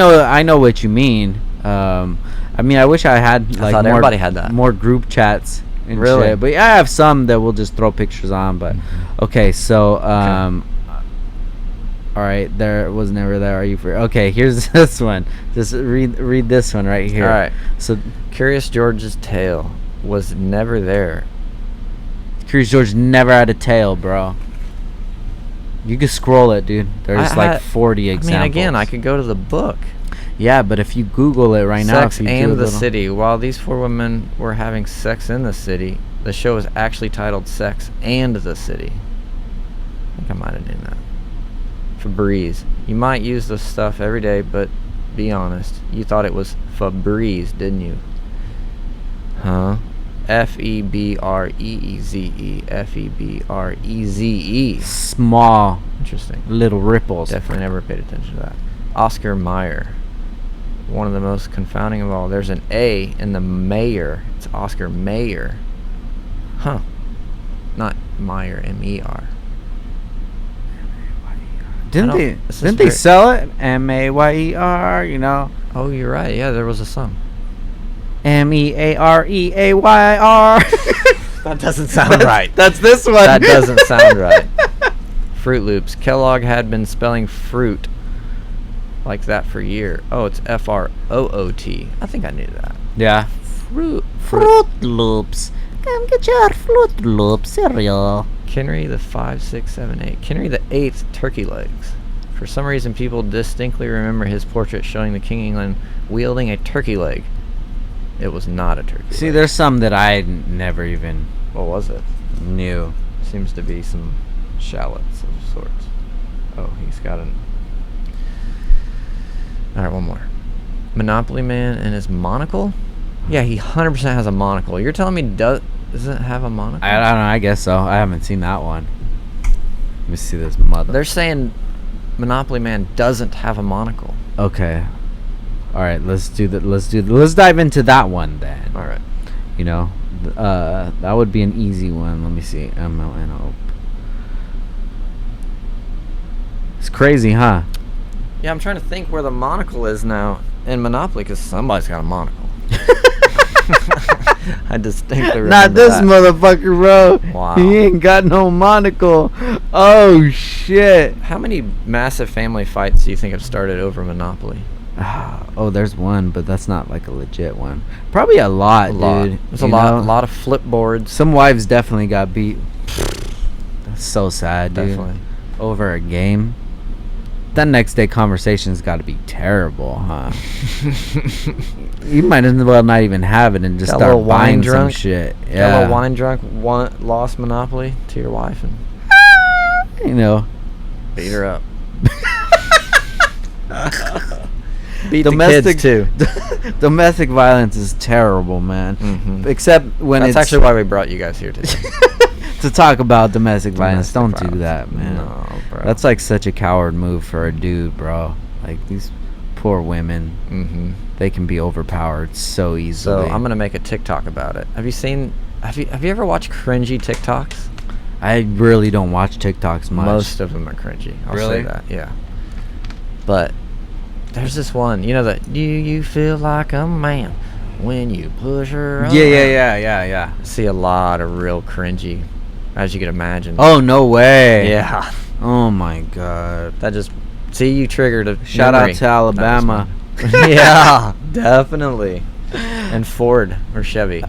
know what you mean. I mean, I wish I had like thought more, everybody had that. more group chats and Really? shit. But yeah, I have some that will just throw pictures on. But okay, so all right, there was never there. Are you free? Okay, here's this one. Just read this one right here. All right. So Curious George's tail was never there. Curious George never had a tail, bro. You can scroll it, dude. There's like 40 examples. I mean, again, I could go to the book. Yeah, but if you Google it right now, Sex if you do and a the little- city. While these four women were having sex in the city, The show is actually titled Sex and the City. I think I might have named that. Febreze. You might use this stuff every day, but be honest. You thought it was Febreze, didn't you? Huh? Febreze. Febreze. Small Interesting. little ripples. Definitely never paid attention to that. Oscar Mayer. One of the most confounding of all. There's an A in the Mayer. It's Oscar Mayer. Huh. Not Meyer, M-E-R. Didn't they sell it? M-A-Y-E-R, you know? Oh, you're right. Yeah, there was a song. M-E-A-R-E-A-Y-R. That doesn't sound right. That's this one. That doesn't sound right. Fruit Loops. Kellogg had been spelling fruit like that for years. Oh, it's F-R-O-O-T. I think I knew that. Yeah. Fruit Loops. Come get your Fruit Loops cereal. Henry the 5, 6, 7, 8. Henry the 8th turkey legs. For some reason, people distinctly remember his portrait showing the King of England wielding a turkey leg. It was not a turkey leg. See, there's some that I never even What was it? knew. Seems to be some shallots of sorts. Oh, he's got an... Alright, one more. Monopoly Man and his monocle? Yeah, he 100% has a monocle. You're telling me doesn't have a monocle? I don't know. I guess so. I haven't seen that one. Let me see this mother. They're saying Monopoly Man doesn't have a monocle. Okay. All right. Let's dive into that one then. All right. You know, that would be an easy one. Let me see. M-O-N-O. It's crazy, huh? Yeah, I'm trying to think where the monocle is now in Monopoly because somebody's got a monocle. I distinctly remember Not this that. motherfucker, bro. Wow. He ain't got no monocle. Oh shit. How many massive family fights do you think have started over Monopoly? Oh, there's one, but that's not like a legit one. Probably a lot, dude. There's a lot of flip boards. Some wives definitely got beat. That's so sad, dude. Definitely. Over a game. That next day conversation's got to be terrible, huh? You might as well not even have it and just Got a start little wine buying drunk. some shit. Got a Yeah. little wine drunk, lost Monopoly to your wife and You know. beat her up. Beat Domestic the kids too. Domestic violence is terrible, man. Mhm. Except when That's it's actually why we brought you guys here today. to talk about domestic violence. Don't Domestic do violence. that, man. No, bro. That's like such a coward move for a dude, bro. Like these poor women, Mm-hmm. they can be overpowered so easily. So I'm gonna make a TikTok about it. Have you ever watched cringy TikToks? I really don't watch TikToks much. Most of them are cringy. I'll Really? say that. Yeah. But there's this one. You know that? Do you feel like a man when you push her? Yeah. I see a lot of real cringy, as you can imagine. Oh no way. Yeah. Oh my god. That just see you triggered a Shout memory. out to Alabama. Yeah, definitely. And Ford or Chevy.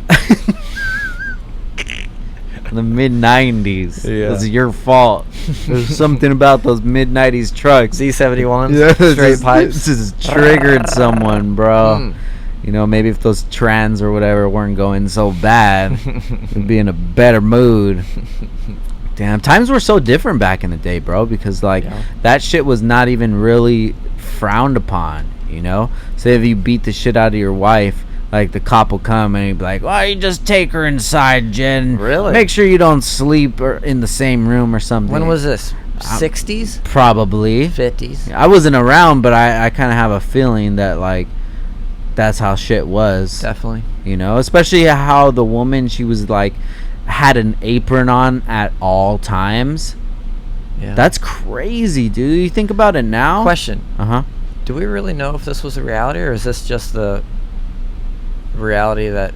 The mid '90s. Yeah. It was your fault. There's something about those mid '90s trucks. Z71s, Yeah, straight pipes. This has triggered someone, bro. Mm. You know, maybe if those trans or whatever weren't going so bad, we'd be in a better mood. Damn, times were so different back in the day, bro, because like Yeah. that shit was not even really frowned upon, you know? Say if you beat the shit out of your wife, like the cop will come and he'd be like, "Why you just take her inside, Jen? Really? Make sure you don't sleep or in the same room or something." When was this? 60s? Probably 50s? I wasn't around, but I kind of have a feeling that like that's how shit was. Definitely. You know, especially how the woman, she was like had an apron on at all times. Yeah. That's crazy, dude. You think about it now. Question. Uh-huh. Do we really know if this was a reality, or is this just the reality that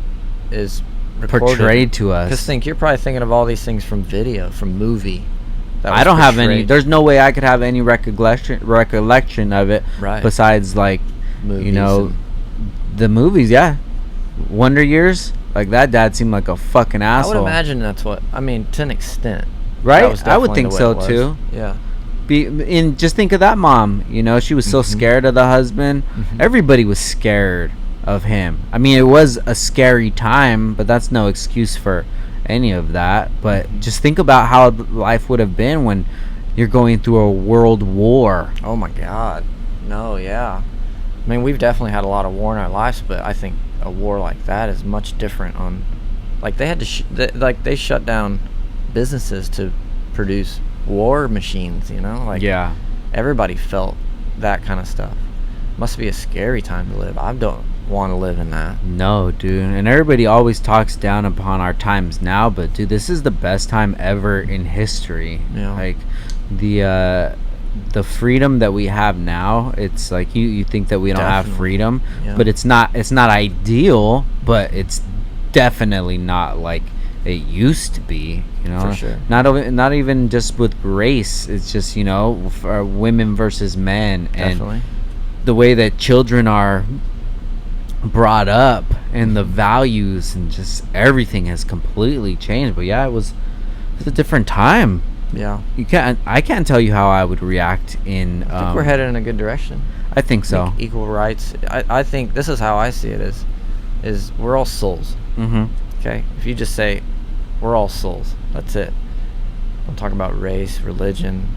is recorded? Portrayed to us. Because you're probably thinking of all these things from video, from movie. that I was don't have any. portrayed. There's no way I could have any recollection of it. Right. Besides, like, Movies you know, and- the movies. Yeah. Wonder Years. Like that dad seemed like a fucking I asshole. would imagine that's what. I mean, to an extent. Right? That was I would definitely think the way so it was. too. Yeah. Just think of that mom. You know, she was so scared of the husband. Mhm. Everybody was scared of him. I mean, it was a scary time, but that's no excuse for any of that. But just think about how life would have been when you're going through a world war. Oh my God. No, yeah. I mean, we've definitely had a lot of war in our lives, but I think a war like that is much different. Like they had to they shut down businesses to produce war machines, you know? Like, yeah, everybody felt that kind of stuff. Must be a scary time to live. I don't want to live in that. no, dude. And everybody always talks down upon our times now, but dude, this is the best time ever in history. Yeah. Like the freedom that we have now, it's like you think that we don't have freedom, but it's not ideal, but it's definitely not like it used to be, you know. For sure. Not even just with race, it's just, you know, for women versus men. Definitely. And the way that children are brought up and the values and just everything has completely changed. But yeah, it's a different time. Yeah. I can't tell you how I would react in I think we're headed in a good direction. I think so. Like equal rights. I think this is how I see it is we're all souls. Mm-hmm. Okay? If you just say we're all souls, that's it. Don't talk about race, religion,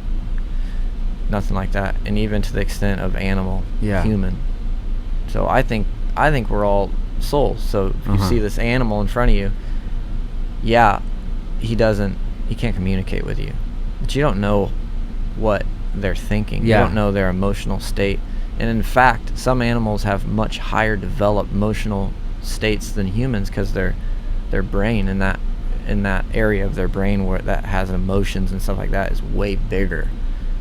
nothing like that. And even to the extent of animal, human. So I think we're all souls. So if you see this animal in front of you, he can't communicate with you. But you don't know what they're thinking. You don't know their emotional state. And in fact, some animals have much higher developed emotional states than humans because their brain in that area of their brain where that has emotions and stuff like that is way bigger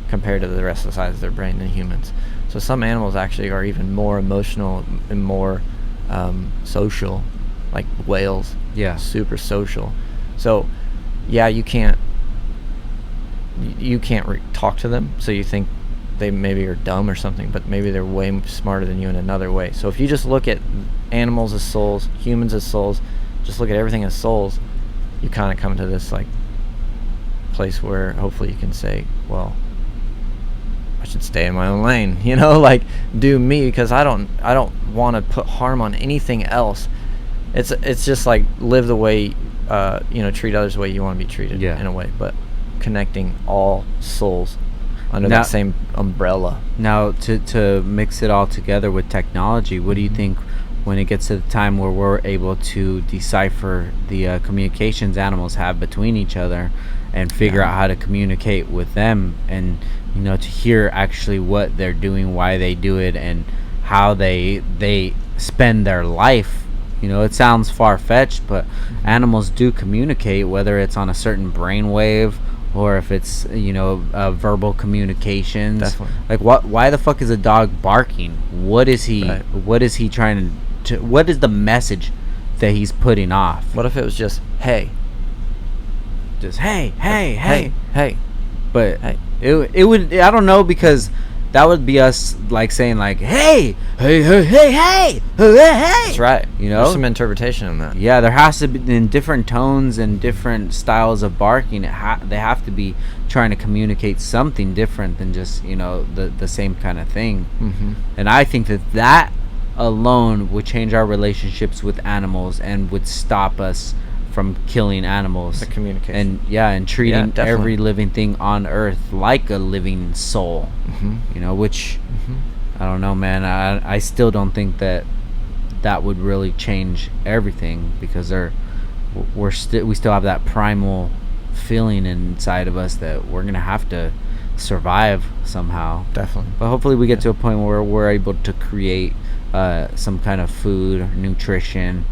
compared to the rest of the size of their brain than humans. So some animals actually are even more emotional and more social, like whales. Yeah, super social. So you can't talk to them, so you think they maybe are dumb or something, but maybe they're way smarter than you in another way. So if you just look at animals as souls, humans as souls, just look at everything as souls, you kind of come to this like place where hopefully you can say, well, I should stay in my own lane, you know, like do me, because I don't want to put harm on anything else. It's just like live the way treat others the way you want to be treated, in a way, but connecting all souls under that same umbrella. Now, to mix it all together with technology, what do you think when it gets to the time where we're able to decipher the communications animals have between each other and figure out how to communicate with them, and to hear actually what they're doing, why they do it, and how they spend their life? It sounds far-fetched, but animals do communicate, whether it's on a certain brainwave or if it's verbal communications. Definitely. Like why the fuck is a dog barking? What is he trying to what is the message that he's putting off? What if it was just hey? Just hey. But hey. It would, I don't know, because that would be us like saying like hey. That's right. There's some interpretation in that. Yeah, there has to be, in different tones and different styles of barking. They have to be trying to communicate something different than just the same kind of thing. Mm-hmm. And I think that alone would change our relationships with animals and would stop us from killing animals. The communication. And treating every living thing on Earth like a living soul. Mm-hmm. Which I don't know, man. I still don't think that would really change everything, because we still have that primal feeling inside of us that we're gonna have to survive somehow. Definitely. But hopefully we get to a point where we're able to create some kind of food or nutrition,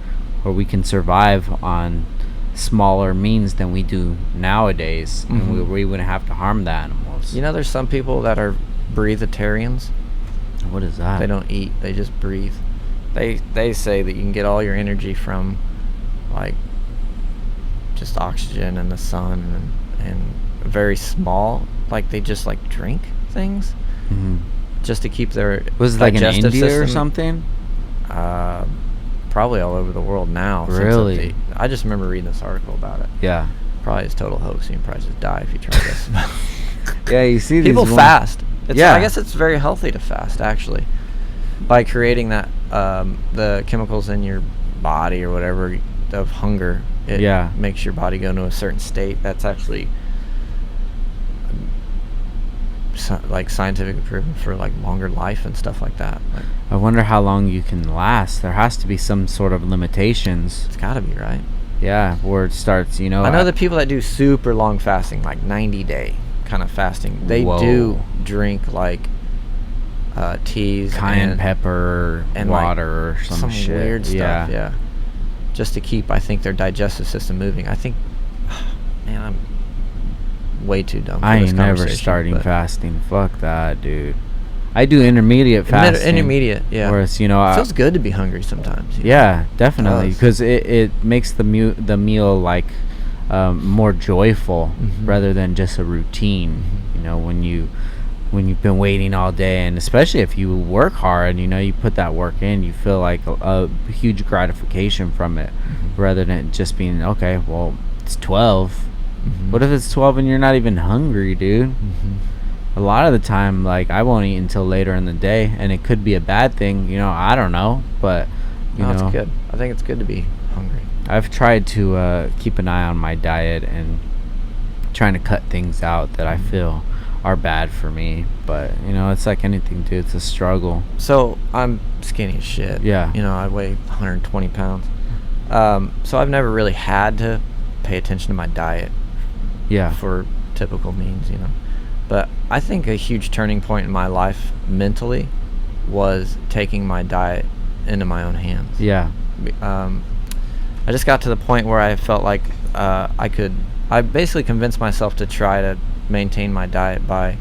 where we can survive on smaller means than we do nowadays, and we wouldn't have to harm the animals. There's some people that are breatharians. What is that? They don't eat, they just breathe. They say that you can get all your energy from like just oxygen and the sun and very small, like they just like drink things just to keep their was it like in India system, or something? Probably all over the world now. Really? I just remember reading this article about it. Yeah. Probably it's total hoax. You can probably just die if you try this. Yeah, you see people these fast. I guess it's very healthy to fast, actually, by creating that the chemicals in your body or whatever, of hunger. It makes your body go into a certain state. That's actually like scientific improvement for like longer life and stuff like that. Like, I wonder how long you can last. There has to be some sort of limitations. It's got to be, right? Yeah, where it starts, I know the people that do super long fasting, like 90-day kind of fasting, they do drink like teas, cayenne pepper, and water, like or some shit. Weird stuff, yeah. Just to keep, I think, their digestive system moving. I think, man, I'm way too dumb for I this ain't never conversation, starting fasting. Fuck that, dude. I do intermediate fasting. Intermediate, yeah. Whereas, it feels good to be hungry sometimes. Yeah, definitely, because it makes the meal like more joyful rather than just a routine. When you've been waiting all day, and especially if you work hard, you put that work in, you feel like a huge gratification from it, rather than just being, okay, well, it's 12. What if it's 12 and you're not even hungry, dude? A lot of the time, like, I won't eat until later in the day, and it could be a bad thing, I don't know, but it's good. I think it's good to be hungry. I've tried to keep an eye on my diet and trying to cut things out that I feel are bad for me, but it's like anything, dude. It's a struggle. So I'm skinny as shit. Yeah. I weigh 120 pounds. So I've never really had to pay attention to my diet. Yeah. For typical means, But I think a huge turning point in my life mentally was taking my diet into my own hands. Yeah. I just got to the point where I felt like I basically convinced myself to try to maintain my diet by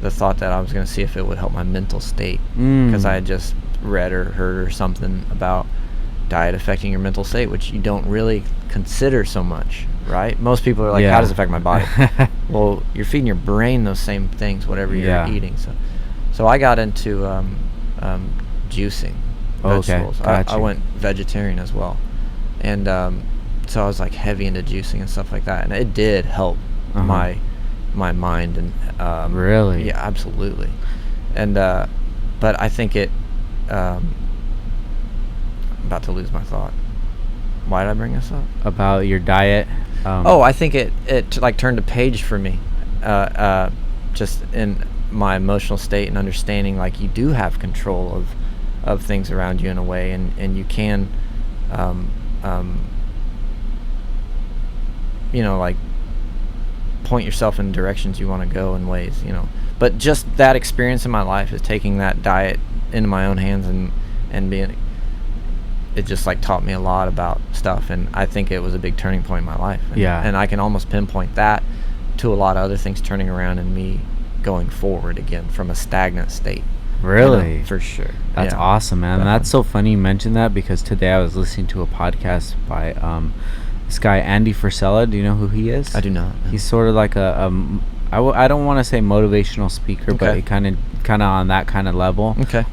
the thought that I was going to see if it would help my mental state, because I had just read or heard or something about diet affecting your mental state, which you don't really consider so much, right? Most people are like, how does it affect my body? Well, you're feeding your brain those same things, whatever you're eating. So I got into juicing vegetables. I went vegetarian as well, and so I was like heavy into juicing and stuff like that, and it did help my mind and really, yeah, absolutely. And but I think it I'm about to lose my thought. Why did I bring this up? About your diet. I think it like turned a page for me, just in my emotional state and understanding like you do have control of things around you in a way, and you can like point yourself in directions you want to go in ways, but just that experience in my life is taking that diet into my own hands and being, it just like taught me a lot about stuff, and I think it was a big turning point in my life, and I can almost pinpoint that to a lot of other things turning around and me going forward again from a stagnant state. Really? For sure. That's awesome, man. And that's so funny you mentioned that, because today I was listening to a podcast by this guy Andy Frisella. Do you know who he is? I do not. He's sort of like I don't want to say motivational speaker, but he kind of on that kind of level. Okay.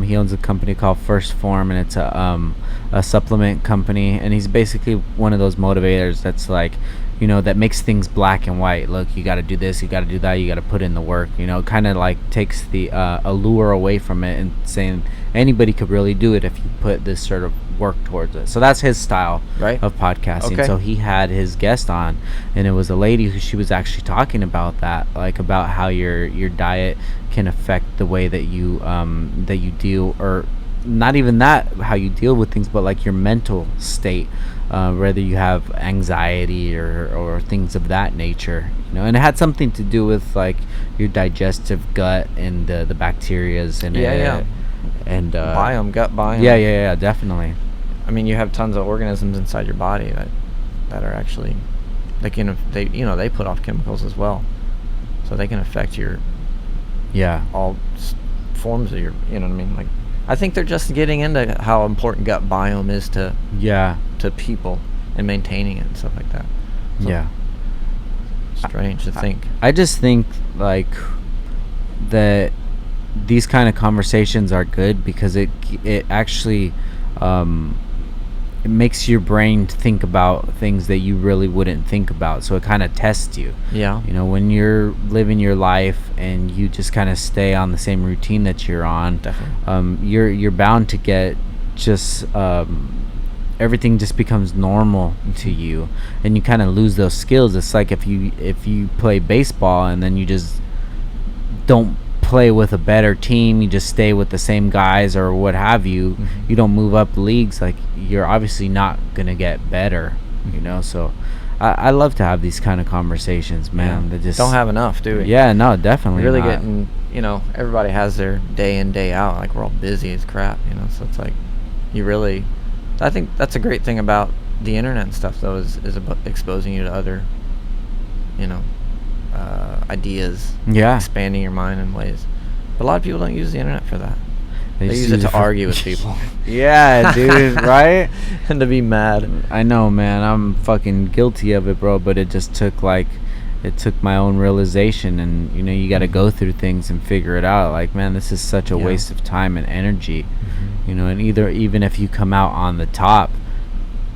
He owns a company called First Form, and it's a supplement company, and he's basically one of those motivators that's like, that makes things black and white. Look, you got to do this, you got to do that, you got to put in the work. Kind of like takes the allure away from it and saying anybody could really do it if you put this sort of work towards it. So that's his style of podcasting. Okay. So he had his guest on, and it was a lady who she was actually talking about that, like about how your diet can affect the way that you deal, or not even that, how you deal with things, but like your mental state, whether you have anxiety or things of that nature, and it had something to do with like your digestive gut and the bacterias and and biome, gut biome. Yeah, definitely. I mean, you have tons of organisms inside your body that are actually, they put off chemicals as well, so they can affect your all forms of your, you know what I mean, like. I think they're just getting into how important gut biome is to people and maintaining it and stuff like that. So strange to think. I just think like that these kind of conversations are good because it actually it makes your brain think about things that you really wouldn't think about, so it kind of tests you. When you're living your life and you just kind of stay on the same routine that you're on, definitely, you're bound to get just everything just becomes normal to you, and you kind of lose those skills. It's like if you play baseball and then you just don't play with a better team, you just stay with the same guys or what have you, you don't move up leagues, like you're obviously not gonna get better, you know. So I love to have these kind of conversations, man. That just don't have enough, do we? Yeah, no, definitely really not. getting, you know, everybody has their day in, day out, like we're all busy as crap, you know. So it's like you really, I think that's a great thing about the internet and stuff, though, is about exposing you to other, you know, ideas, expanding your mind in ways. But a lot of people don't use the internet for that. They use it to argue with people. Yeah, dude, right? And to be mad. I know, man. I'm fucking guilty of it, bro. But it just took my own realization, and you know, you got to go through things and figure it out. Like, man, this is such a waste of time and energy. You know, and even if you come out on the top,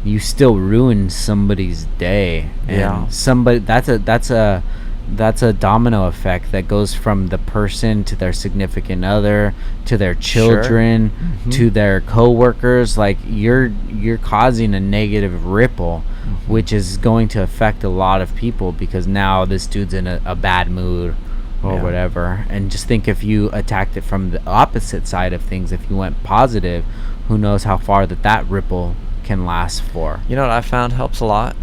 you still ruin somebody's day. And somebody that's a domino effect that goes from the person to their significant other to their children to their co-workers. Like you're causing a negative ripple, which is going to affect a lot of people, because now this dude's in a bad mood or whatever. And just think, if you attacked it from the opposite side of things, if you went positive, who knows how far that ripple can last for. You know what I found helps a lot?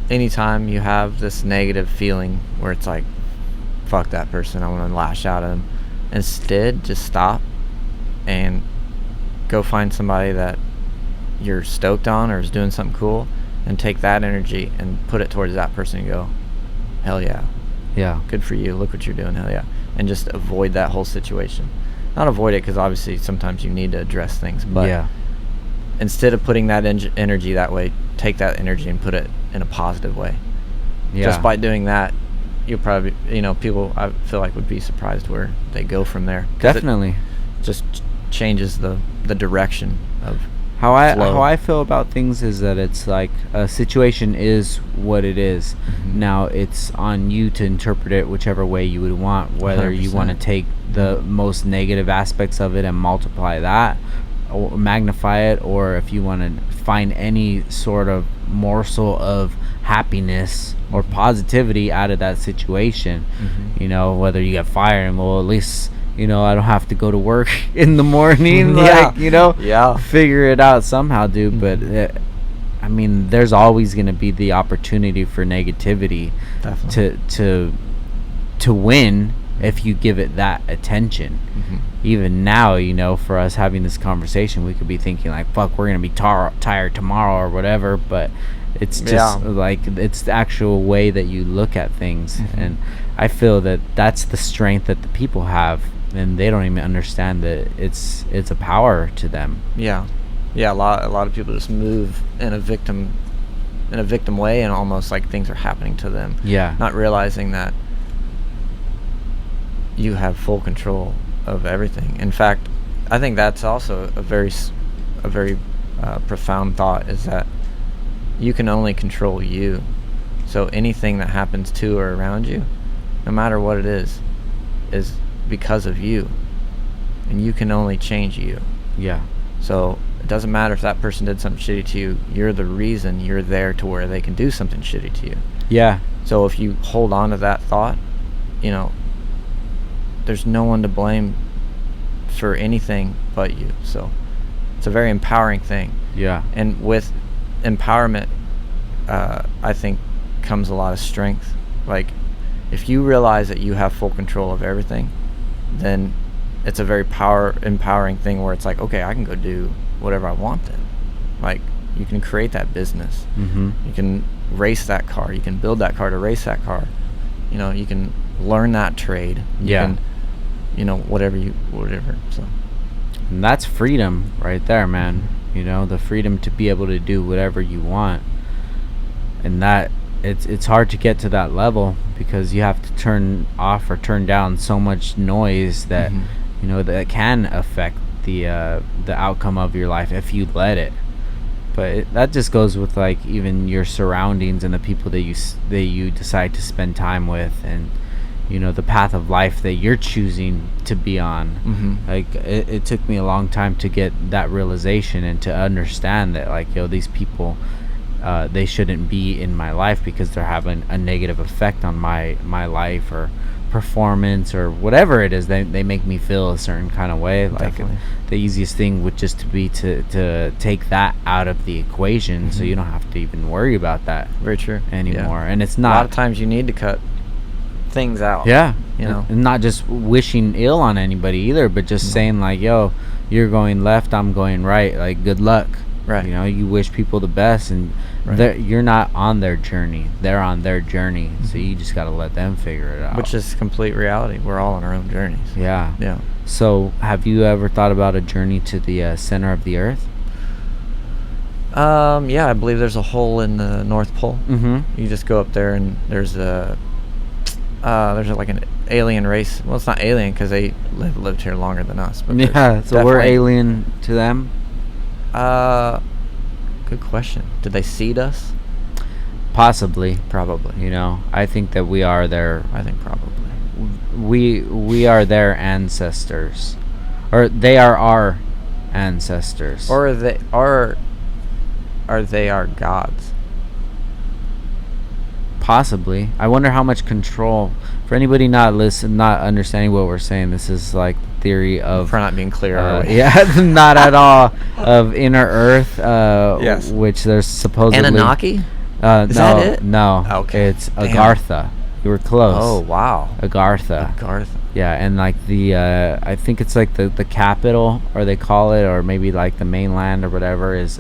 Anytime you have this negative feeling where it's like, fuck that person, I want to lash out at them, instead just stop and go find somebody that you're stoked on or is doing something cool, and take that energy and put it towards that person and go, hell yeah, good for you, look what you're doing, hell yeah. And just avoid that whole situation. Not avoid it, because obviously sometimes you need to address things, but instead of putting that energy that way, take that energy and put it in a positive way. Just by doing that, you'll probably, you know, people, I feel like, would be surprised where they go from there. Definitely. It just changes the direction of how I feel about things is that it's like a situation is what it is. Now it's on you to interpret it whichever way you would want, whether 100%. You want to take the most negative aspects of it and multiply that or magnify it, or if you want to find any sort of morsel of happiness or positivity out of that situation. You know, whether you get fired and, well, at least, you know, I don't have to go to work in the morning. Like, you know, figure it out somehow, dude. But I mean, there's always going to be the opportunity for negativity to win if you give it that attention. Even now, you know, for us having this conversation, we could be thinking like, fuck, we're gonna be tired tomorrow or whatever, but it's just like, it's the actual way that you look at things. And I feel that that's the strength that the people have, and they don't even understand that it's a power to them. A lot of people just move in a victim way, and almost like things are happening to them, not realizing that you have full control of everything. In fact, I think that's also a very profound thought, is that you can only control you. So anything that happens to or around you, no matter what it is because of you, and you can only change you. So it doesn't matter if that person did something shitty to you, you're the reason you're there to where they can do something shitty to you. So if you hold on to that thought, you know, there's no one to blame for anything but you. So it's a very empowering thing. And with empowerment, I think, comes a lot of strength. Like, if you realize that you have full control of everything, then it's a very empowering thing, where it's like, okay, I can go do whatever I want then. Like, you can create that business. You can race that car. You can build that car to race that car. You know, you can learn that trade. You can, you know, whatever. So, and that's freedom right there, man. You know, the freedom to be able to do whatever you want. And that it's hard to get to that level, because you have to turn off or turn down so much noise that you know, that can affect the outcome of your life if you let it. But that just goes with, like, even your surroundings and the people that you decide to spend time with. And the path of life that you're choosing to be on. Like it took me a long time to get that realization and to understand that, like, these people, they shouldn't be in my life because they're having a negative effect on my life or performance or whatever it is. They make me feel a certain kind of way. Like, Definitely. the easiest thing would just be to take that out of the equation, so you don't have to even worry about that Very true. anymore. Yeah. And it's A not lot of times you need to cut things out. Yeah, And not just wishing ill on anybody either, but just saying, like, yo, you're going left, I'm going right, like, good luck. Right. You wish people the best, and you're not on their journey, they're on their journey. So you just got to let them figure it out, which is complete reality. We're all on our own journeys. yeah. Yeah. So have you ever thought about a journey to the center of the earth? Yeah, I believe there's a hole in the North Pole. You just go up there, and there's like an alien race. Well, it's not alien because they lived here longer than us. But Yeah, so we're alien to them. Good question. Did they seed us? Possibly. Probably. I think that we are their I think probably. we are their ancestors, or they are our ancestors, Or are they our gods? possibly. I wonder how much control, for anybody not understanding what we're saying, this is like theory of, For not being clear, are we? yeah, not at all, of inner earth, Yes. which there's supposedly Anunnaki? Is that it? No. Okay. It's Damn. Agartha. You were close. Oh, wow. Agartha. Garth. Yeah, and like I think it's like the capital, or they call it, or maybe like the mainland or whatever, is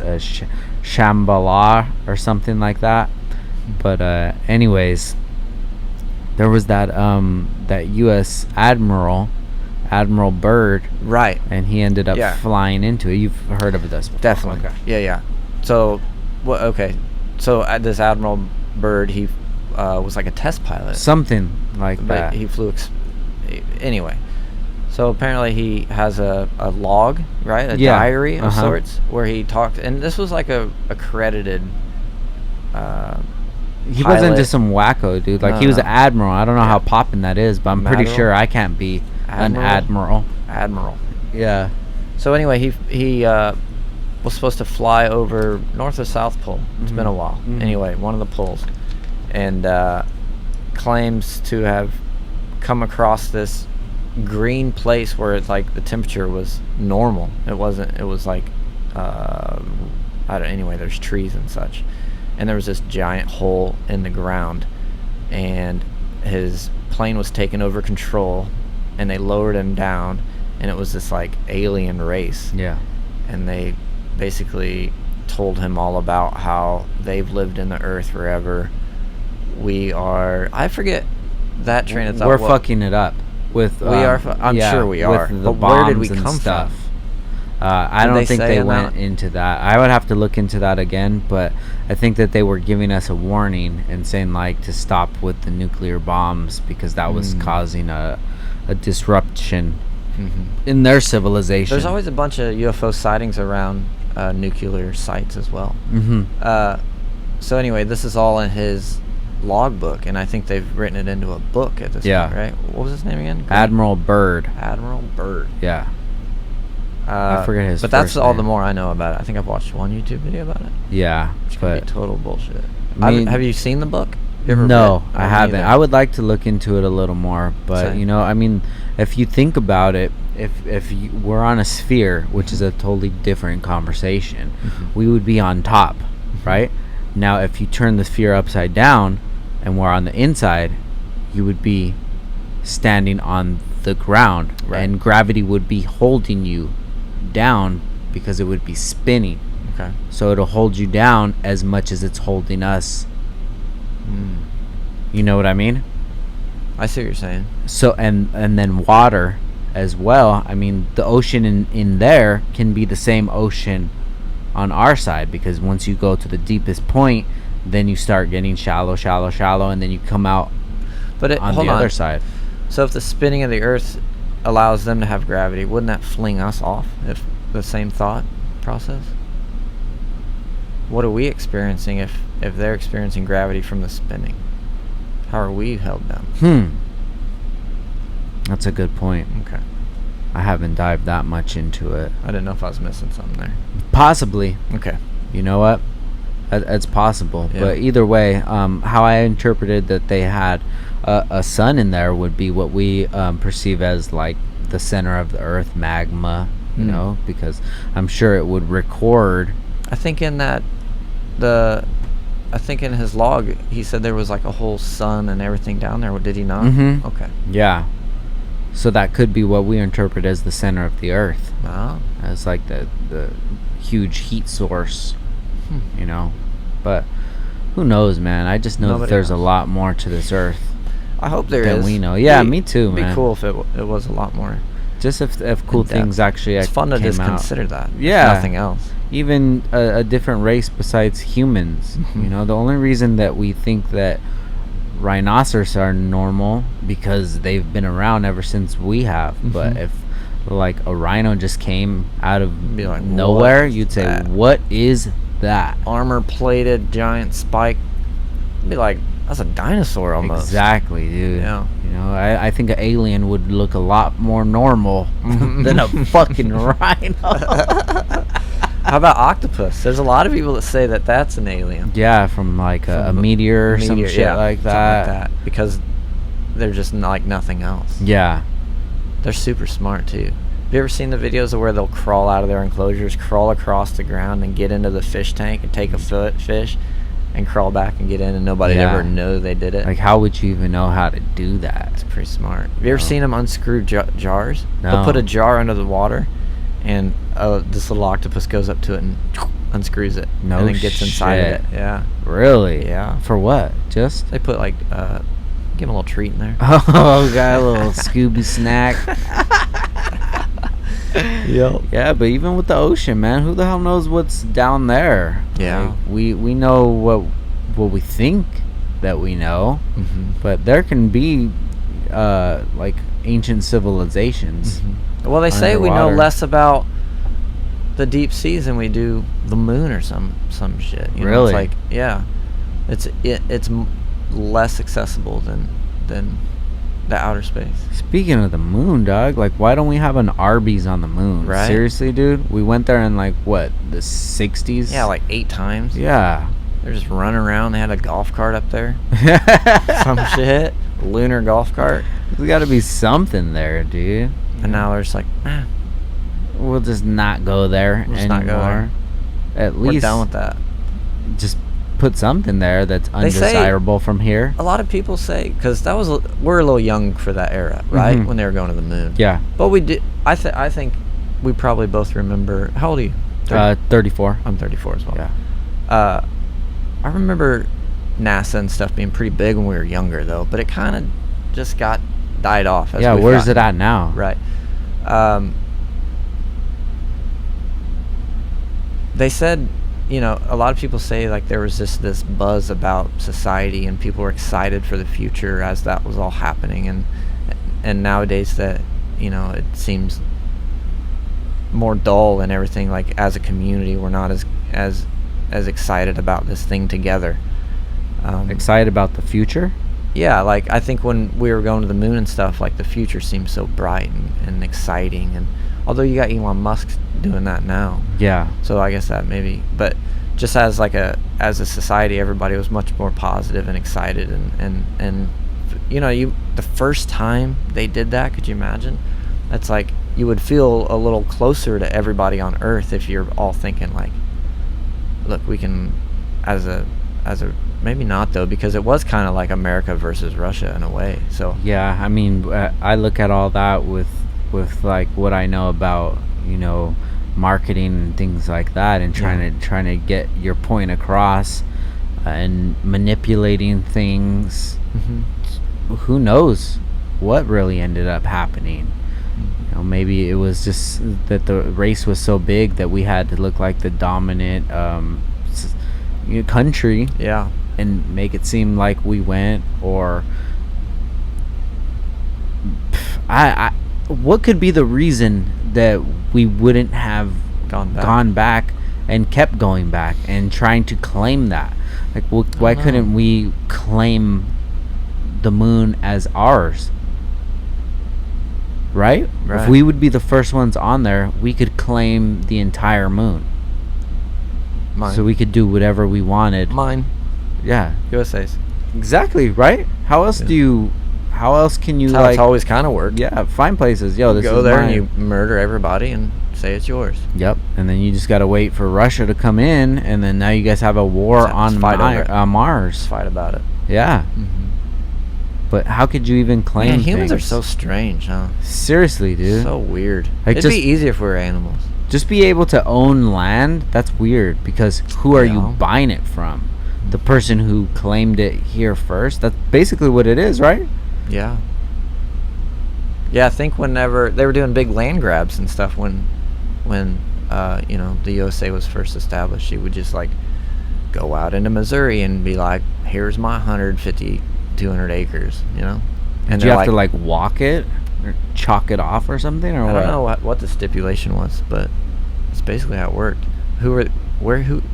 Shambhala or something like that. But anyways, there was that U.S. Admiral Byrd, Right. and he ended up Yeah. flying into it. You've heard of this before. Definitely. Okay. Yeah. So, okay. So this Admiral Byrd, he was like a test pilot. Something like But that. he flew. Anyway, so apparently he has a log, right? A Yeah. diary of Uh-huh. sorts, where he talked. And this was like a accredited. He wasn't pilot. just some wacko dude. Like, No, he was no. an admiral. I don't know Yeah. how poppin' that is, but I'm pretty Admiral? sure I can't be an admiral. Admiral. Yeah. So anyway, he was supposed to fly over North or South Pole. It's been a while. Anyway, one of the poles, and claims to have come across this green place where it's like the temperature was normal. It wasn't. It was like anyway, there's trees and such, and there was this giant hole in the ground, and his plane was taken over control, and they lowered him down, and it was this like alien race. Yeah. And they basically told him all about how they've lived in the earth forever. I forget that train of thought. We're fucking it up with. I'm sure we are. With the But where did we bombs and come stuff. from? I Did don't they think say they in went that? into that. I would have to look into that again, but I think that they were giving us a warning and saying, like, to stop with the nuclear bombs because that was causing a disruption in their civilization. There's always a bunch of UFO sightings around nuclear sites as well. So anyway, this is all in his logbook, and I think they've written it into a book at this point, right? What was his name again? Admiral Byrd. Admiral Byrd. Yeah. I forget his But that's first all the name. more I know about it. I think I've watched one YouTube video about it. Yeah, Which could be but total bullshit. Have you seen the book? You ever no, read? I haven't. I would like to look into it a little more, but Same. I mean, if you think about it, if we're on a sphere, which is a totally different conversation, we would be on top, right? Now, if you turn the sphere upside down and we're on the inside, you would be standing on the ground, and gravity would be holding you down because it would be spinning. Okay. So it'll hold you down as much as it's holding us. You know what I mean? I see what you're saying. So and then water as well. I mean, the ocean in there can be the same ocean on our side, because once you go to the deepest point, then you start getting shallow, and then you come out on the other side. So if the spinning of the earth allows them to have gravity, wouldn't that fling us off? If the same thought process? What are we experiencing if they're experiencing gravity from the spinning? How are we held down? That's a good point. Okay. I haven't dived that much into it. I didn't know if I was missing something there. Possibly. Okay. You know what? It's possible. Yeah. But either way, how I interpreted that they had a sun in there would be what we perceive as like the center of the earth, magma, you know, because I'm sure it would record. I think in his log, he said there was like a whole sun and everything down there. Did he not? Mm-hmm. Okay. Yeah. So that could be what we interpret as the center of the earth. Wow. As like the huge heat source, you know. But who knows, man? I just know that there's a lot more to this earth. I hope there than is. we know. Yeah, me too, man. It'd be cool if it was a lot more. Just if cool things actually it's fun to just came out. consider that. Yeah. Nothing else. Even a different race besides humans. You know, the only reason that we think that rhinoceros are normal because they've been around ever since we have. But if like a rhino just came out of Be like, nowhere, what you'd say, that? what is that? Armor-plated giant spike. It'd be like, that's a dinosaur almost. Exactly, dude. Yeah. You know, I think an alien would look a lot more normal than a fucking rhino. How about octopus? There's a lot of people that say that that's an alien. Yeah, from like a meteor or some shit like that. Something like that. Because they're just like nothing else. Yeah. They're super smart too. Have you ever seen the videos of where they'll crawl out of their enclosures, crawl across the ground and get into the fish tank and take a fish and crawl back and get in and nobody'd ever know they did it? Like, how would you even know how to do that? It's pretty smart. Have you ever seen them unscrew jars? No. They'll put a jar under the water and this little octopus goes up to it and unscrews it. No and then gets inside of it. Yeah. Really? Yeah. For what? Just? They put like, give him a little treat in there. Oh, got a little Scooby snack. Yep. Yeah, but even with the ocean, man, who the hell knows what's down there? Yeah. Like, we know what we think that we know, but there can be like ancient civilizations. Well, they say we know underwater. less about the deep seas than we do the moon or some shit. You know, Really? it's like, yeah, it's less accessible than the outer space. Speaking of the moon, dog, like, why don't we have an Arby's on the moon? Right? Seriously, dude? We went there in, like, what, the 60s? Yeah, like 8 times. Yeah. They're just running around. They had a golf cart up there. Some shit. Lunar golf cart. There's got to be something there, dude. And now they're just like, We'll just not go there We'll just anymore. not go there. At we're least done with that. just put something there that's They say- undesirable from here. A lot of people say, because we're a little young for that era, right? When they were going to the moon. Yeah. But we did. I think we probably both remember. How old are you? 34. I'm 34 as well. Yeah. I remember NASA and stuff being pretty big when we were younger, though. But it kind of just died off. Yeah, where's it at now? Right. They said, you know, a lot of people say like there was just this buzz about society and people were excited for the future as that was all happening, and nowadays that, you know, it seems more dull and everything. Like as a community, we're not as excited about this thing together. Excited about the future? Yeah, like I think when we were going to the moon and stuff, like the future seems so bright and exciting, and although you got Elon Musk doing that now. Yeah. So I guess that maybe, but just as a society, everybody was much more positive and excited, and you know, the first time they did that, could you imagine? That's like you would feel a little closer to everybody on Earth if you're all thinking like, look, we can, as a maybe not though, because it was kind of like America versus Russia in a way. So yeah, I mean, I look at all that with like what I know about, you know, marketing and things like that, and trying to get your point across, and manipulating things. Who knows what really ended up happening? You know, maybe it was just that the race was so big that we had to look like the dominant country. Yeah. And make it seem like we went, or what could be the reason that we wouldn't have gone back and kept going back and trying to claim that? Like, why couldn't we claim the moon as ours? right? Right. If we would be the first ones on there, we could claim the entire moon. Mine. So we could do whatever we wanted. Mine. Yeah. USA's. Exactly, right? How else can you That's how like it's always kind of worked. yeah, find places. Yo, You this go is there mine. and you murder everybody and say it's yours. Yep. And then you just got to wait for Russia to come in, and then now you guys have a war Let's on fight over it. Mars. Let's fight about it. Yeah. Mm-hmm. But how could you even claim Man, humans are things? so strange, huh? Seriously, dude. So weird. Like, It'd be just- easier if we were animals. Just be able to own land, that's weird, because who are you Yeah. buying it from? The person who claimed it here first? That's basically what it is, right? Yeah. Yeah, I think whenever they were doing big land grabs and stuff when the USA was first established, you would just like go out into Missouri and be like, here's my 150, 200 acres, you know? And Did you they're have to like walk it or chalk it off or something, or I what? don't know what the stipulation was, but it's basically how it worked.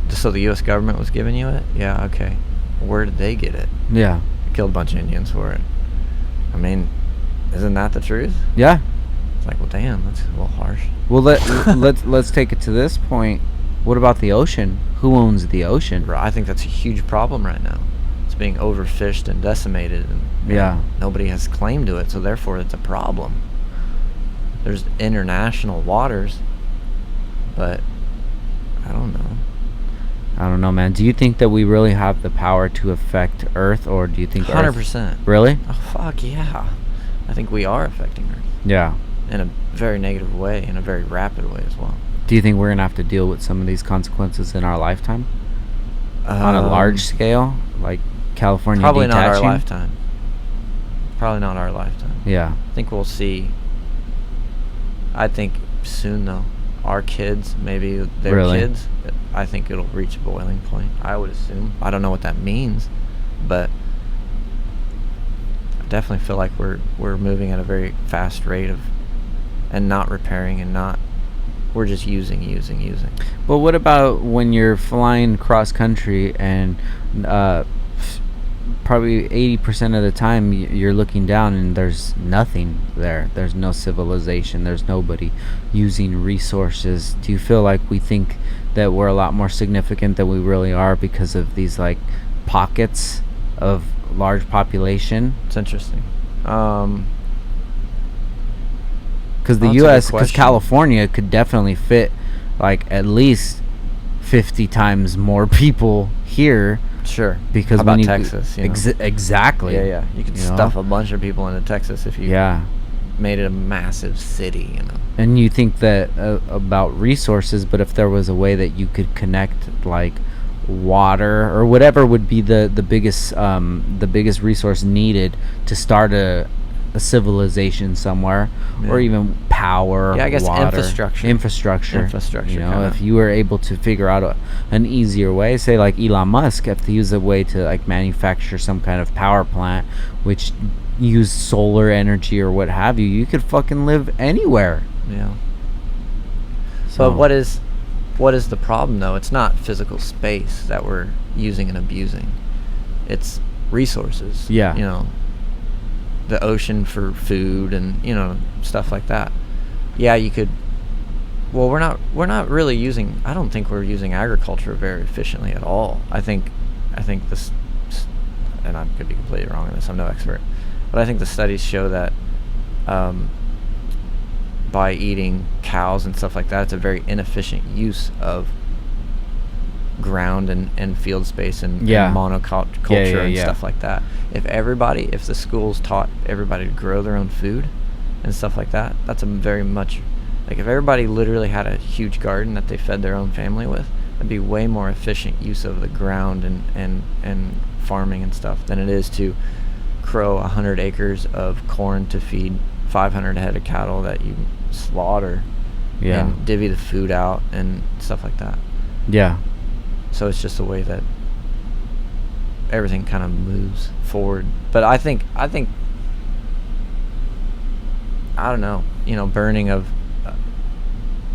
So the U.S. government was giving you it? Yeah, okay. Where did they get it? Yeah. Killed a bunch of Indians for it. I mean, isn't that the truth? Yeah. It's like, well, damn, that's a little harsh. Well, let's take it to this point. What about the ocean? Who owns the ocean? I think that's a huge problem right now. It's being overfished and decimated, and Yeah. nobody has claim to it, so therefore it's a problem. There's international waters, but I don't know. I don't know, man. Do you think that we really have the power to affect Earth, or do you think 100%. Really? Oh, fuck yeah. I think we are affecting Earth Yeah. in a very negative way, in a very rapid way as well. Do you think we're gonna have to deal with some of these consequences in our lifetime on a large scale, like California Probably detaching? not our lifetime. Probably not our lifetime. Yeah. I think we'll see. I think soon though, our kids, maybe their Really? kids, I think it'll reach a boiling point. I would assume. I don't know what that means, but I definitely feel like we're moving at a very fast rate and not repairing and not. We're just using. But what about when you're flying cross country and probably 80% of the time you're looking down and there's nothing there. There's no civilization. There's nobody using resources. Do you feel like we think that we're a lot more significant than we really are because of these like pockets of large population? It's interesting. Because the That's a good U.S., because question. California could definitely fit like at least 50 times more people here. Sure. Because How about when you, Texas? You know? Exactly. Yeah. You could stuff a bunch of people into Texas if you made it a massive city, you know. And you think that about resources, but if there was a way that you could connect like water or whatever would be the biggest resource needed to start a civilization somewhere, or even power, I guess water, infrastructure, you know, if you were able to figure out an easier way, say like Elon Musk, if he used a way to like manufacture some kind of power plant which use solar energy or what have you, you could fucking live anywhere. Yeah. So But what is the problem though? It's not physical space that we're using and abusing. It's resources. Yeah. You know, the ocean for food and, you know, stuff like that. Yeah, you could. Well, we're not really using. I don't think we're using agriculture very efficiently at all. I think this, and I could be completely wrong on this. I'm no expert, but I think the studies show that by eating cows and stuff like that, it's a very inefficient use of ground and field space and monoculture and stuff like that. If the schools taught everybody to grow their own food and stuff like that, that's a very much like if everybody literally had a huge garden that they fed their own family with, that'd be way more efficient use of the ground and farming and stuff than it is to grow 100 acres of corn to feed 500 head of cattle that you slaughter and divvy the food out and stuff like that. Yeah. So it's just a way that everything kind of moves forward. But I think I don't know, you know, burning of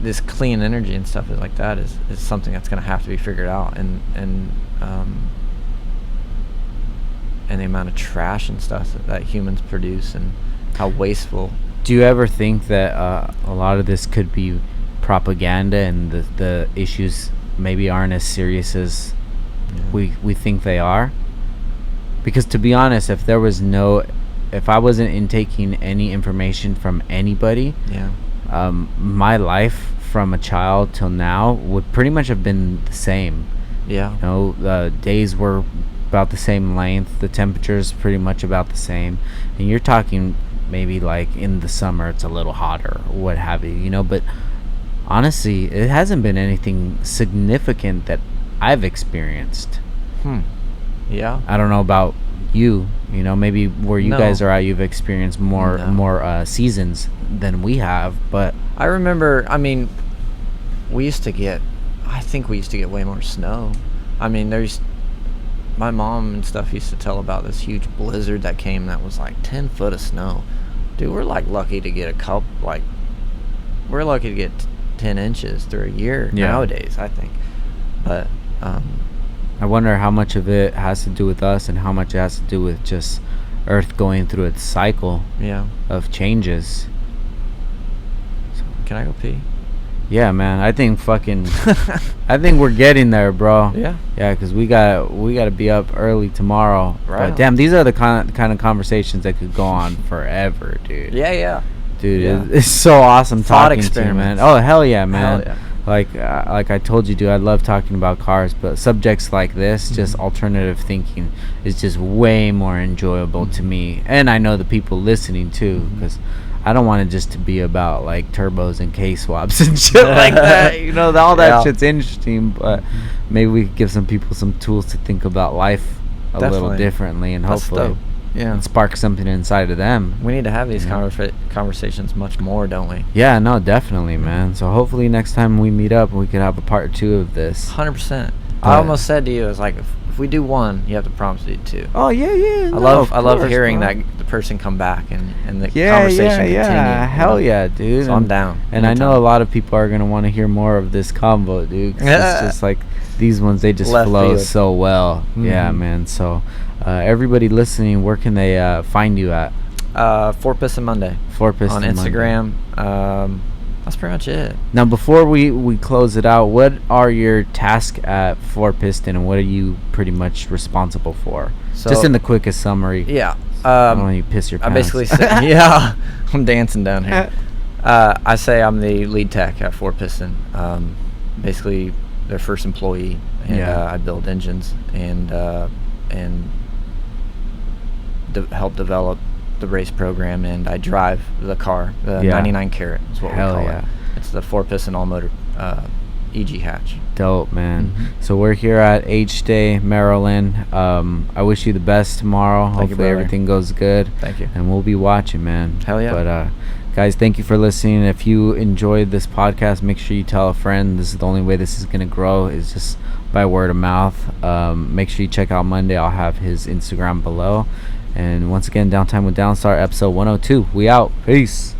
this clean energy and stuff like that is something that's going to have to be figured out, and the amount of trash and stuff that humans produce and how wasteful Do you ever think that a lot of this could be propaganda and the issues maybe aren't as serious as we think they are? Because to be honest, if I wasn't intaking any information from anybody, my life from a child till now would pretty much have been the same. Yeah. You know, the days were about the same length, the temperatures pretty much about the same, and you're talking maybe like in the summer it's a little hotter, what have you, you know, but honestly, it hasn't been anything significant that I've experienced. Yeah. I don't know about you, you know, maybe where you guys are at, you've experienced more seasons than we have, but I remember, I mean, I think we used to get way more snow. I mean, my mom and stuff used to tell about this huge blizzard that came that was like 10 foot of snow. Dude, we're like lucky to get we're lucky to get 10 inches through a year nowadays, I think. But I wonder how much of it has to do with us and how much it has to do with just Earth going through its cycle of changes. Can I go pee? Yeah, man. I think we're getting there, bro. Yeah. Yeah, because we gotta be up early tomorrow. Right. But damn, these are the kind of conversations that could go on forever, dude. Yeah. Dude, it's so awesome Thought talking to you, man. experiments. Oh, hell yeah, man. Hell yeah. Like I told you, dude, I love talking about cars, but subjects like this, just alternative thinking, is just way more enjoyable to me, and I know the people listening too, because I don't want it just to be about like turbos and K swaps and shit like that. You know, all that shit's interesting, but maybe we could give some people some tools to think about life a little differently, and hopefully spark something inside of them. We need to have these conversations much more, don't we? Yeah, no, definitely, man. So hopefully next time we meet up, we could have a part 2 of this. 100%. I almost said to you, it's like, if we do one, you have to promise to do 2. Oh yeah. I love hearing that the person come back and the conversation continue. Yeah, hell yeah, dude. So I'm down. And I know a lot of people are gonna want to hear more of this combo, dude. 'Cause it's just like these ones, they just flow so well. Yeah, man. So everybody listening, where can they find you at? 4Piston Monday. 4Piston on Instagram. That's pretty much it. Now, before we close it out, what are your tasks at 4Piston, and what are you pretty much responsible for? So, just in the quickest summary. Yeah. I don't want you to piss your pants. I basically say, I'm dancing down here. I say I'm the lead tech at 4Piston. Basically, their first employee, and I build engines and help develop the race program, and I drive the car. The 99 Carat is what we call it. It's the 4-piston all-motor EG hatch. Dope, man. So we're here at HDAY, Maryland. I wish you the best tomorrow. Hopefully everything goes good. Thank you. And we'll be watching, man. Hell yeah. But guys, thank you for listening. If you enjoyed this podcast, make sure you tell a friend. This is the only way this is going to grow, is just by word of mouth. Make sure you check out Monday. I'll have his Instagram below. And once again, Downtime with Downstar, episode 102. We out. Peace.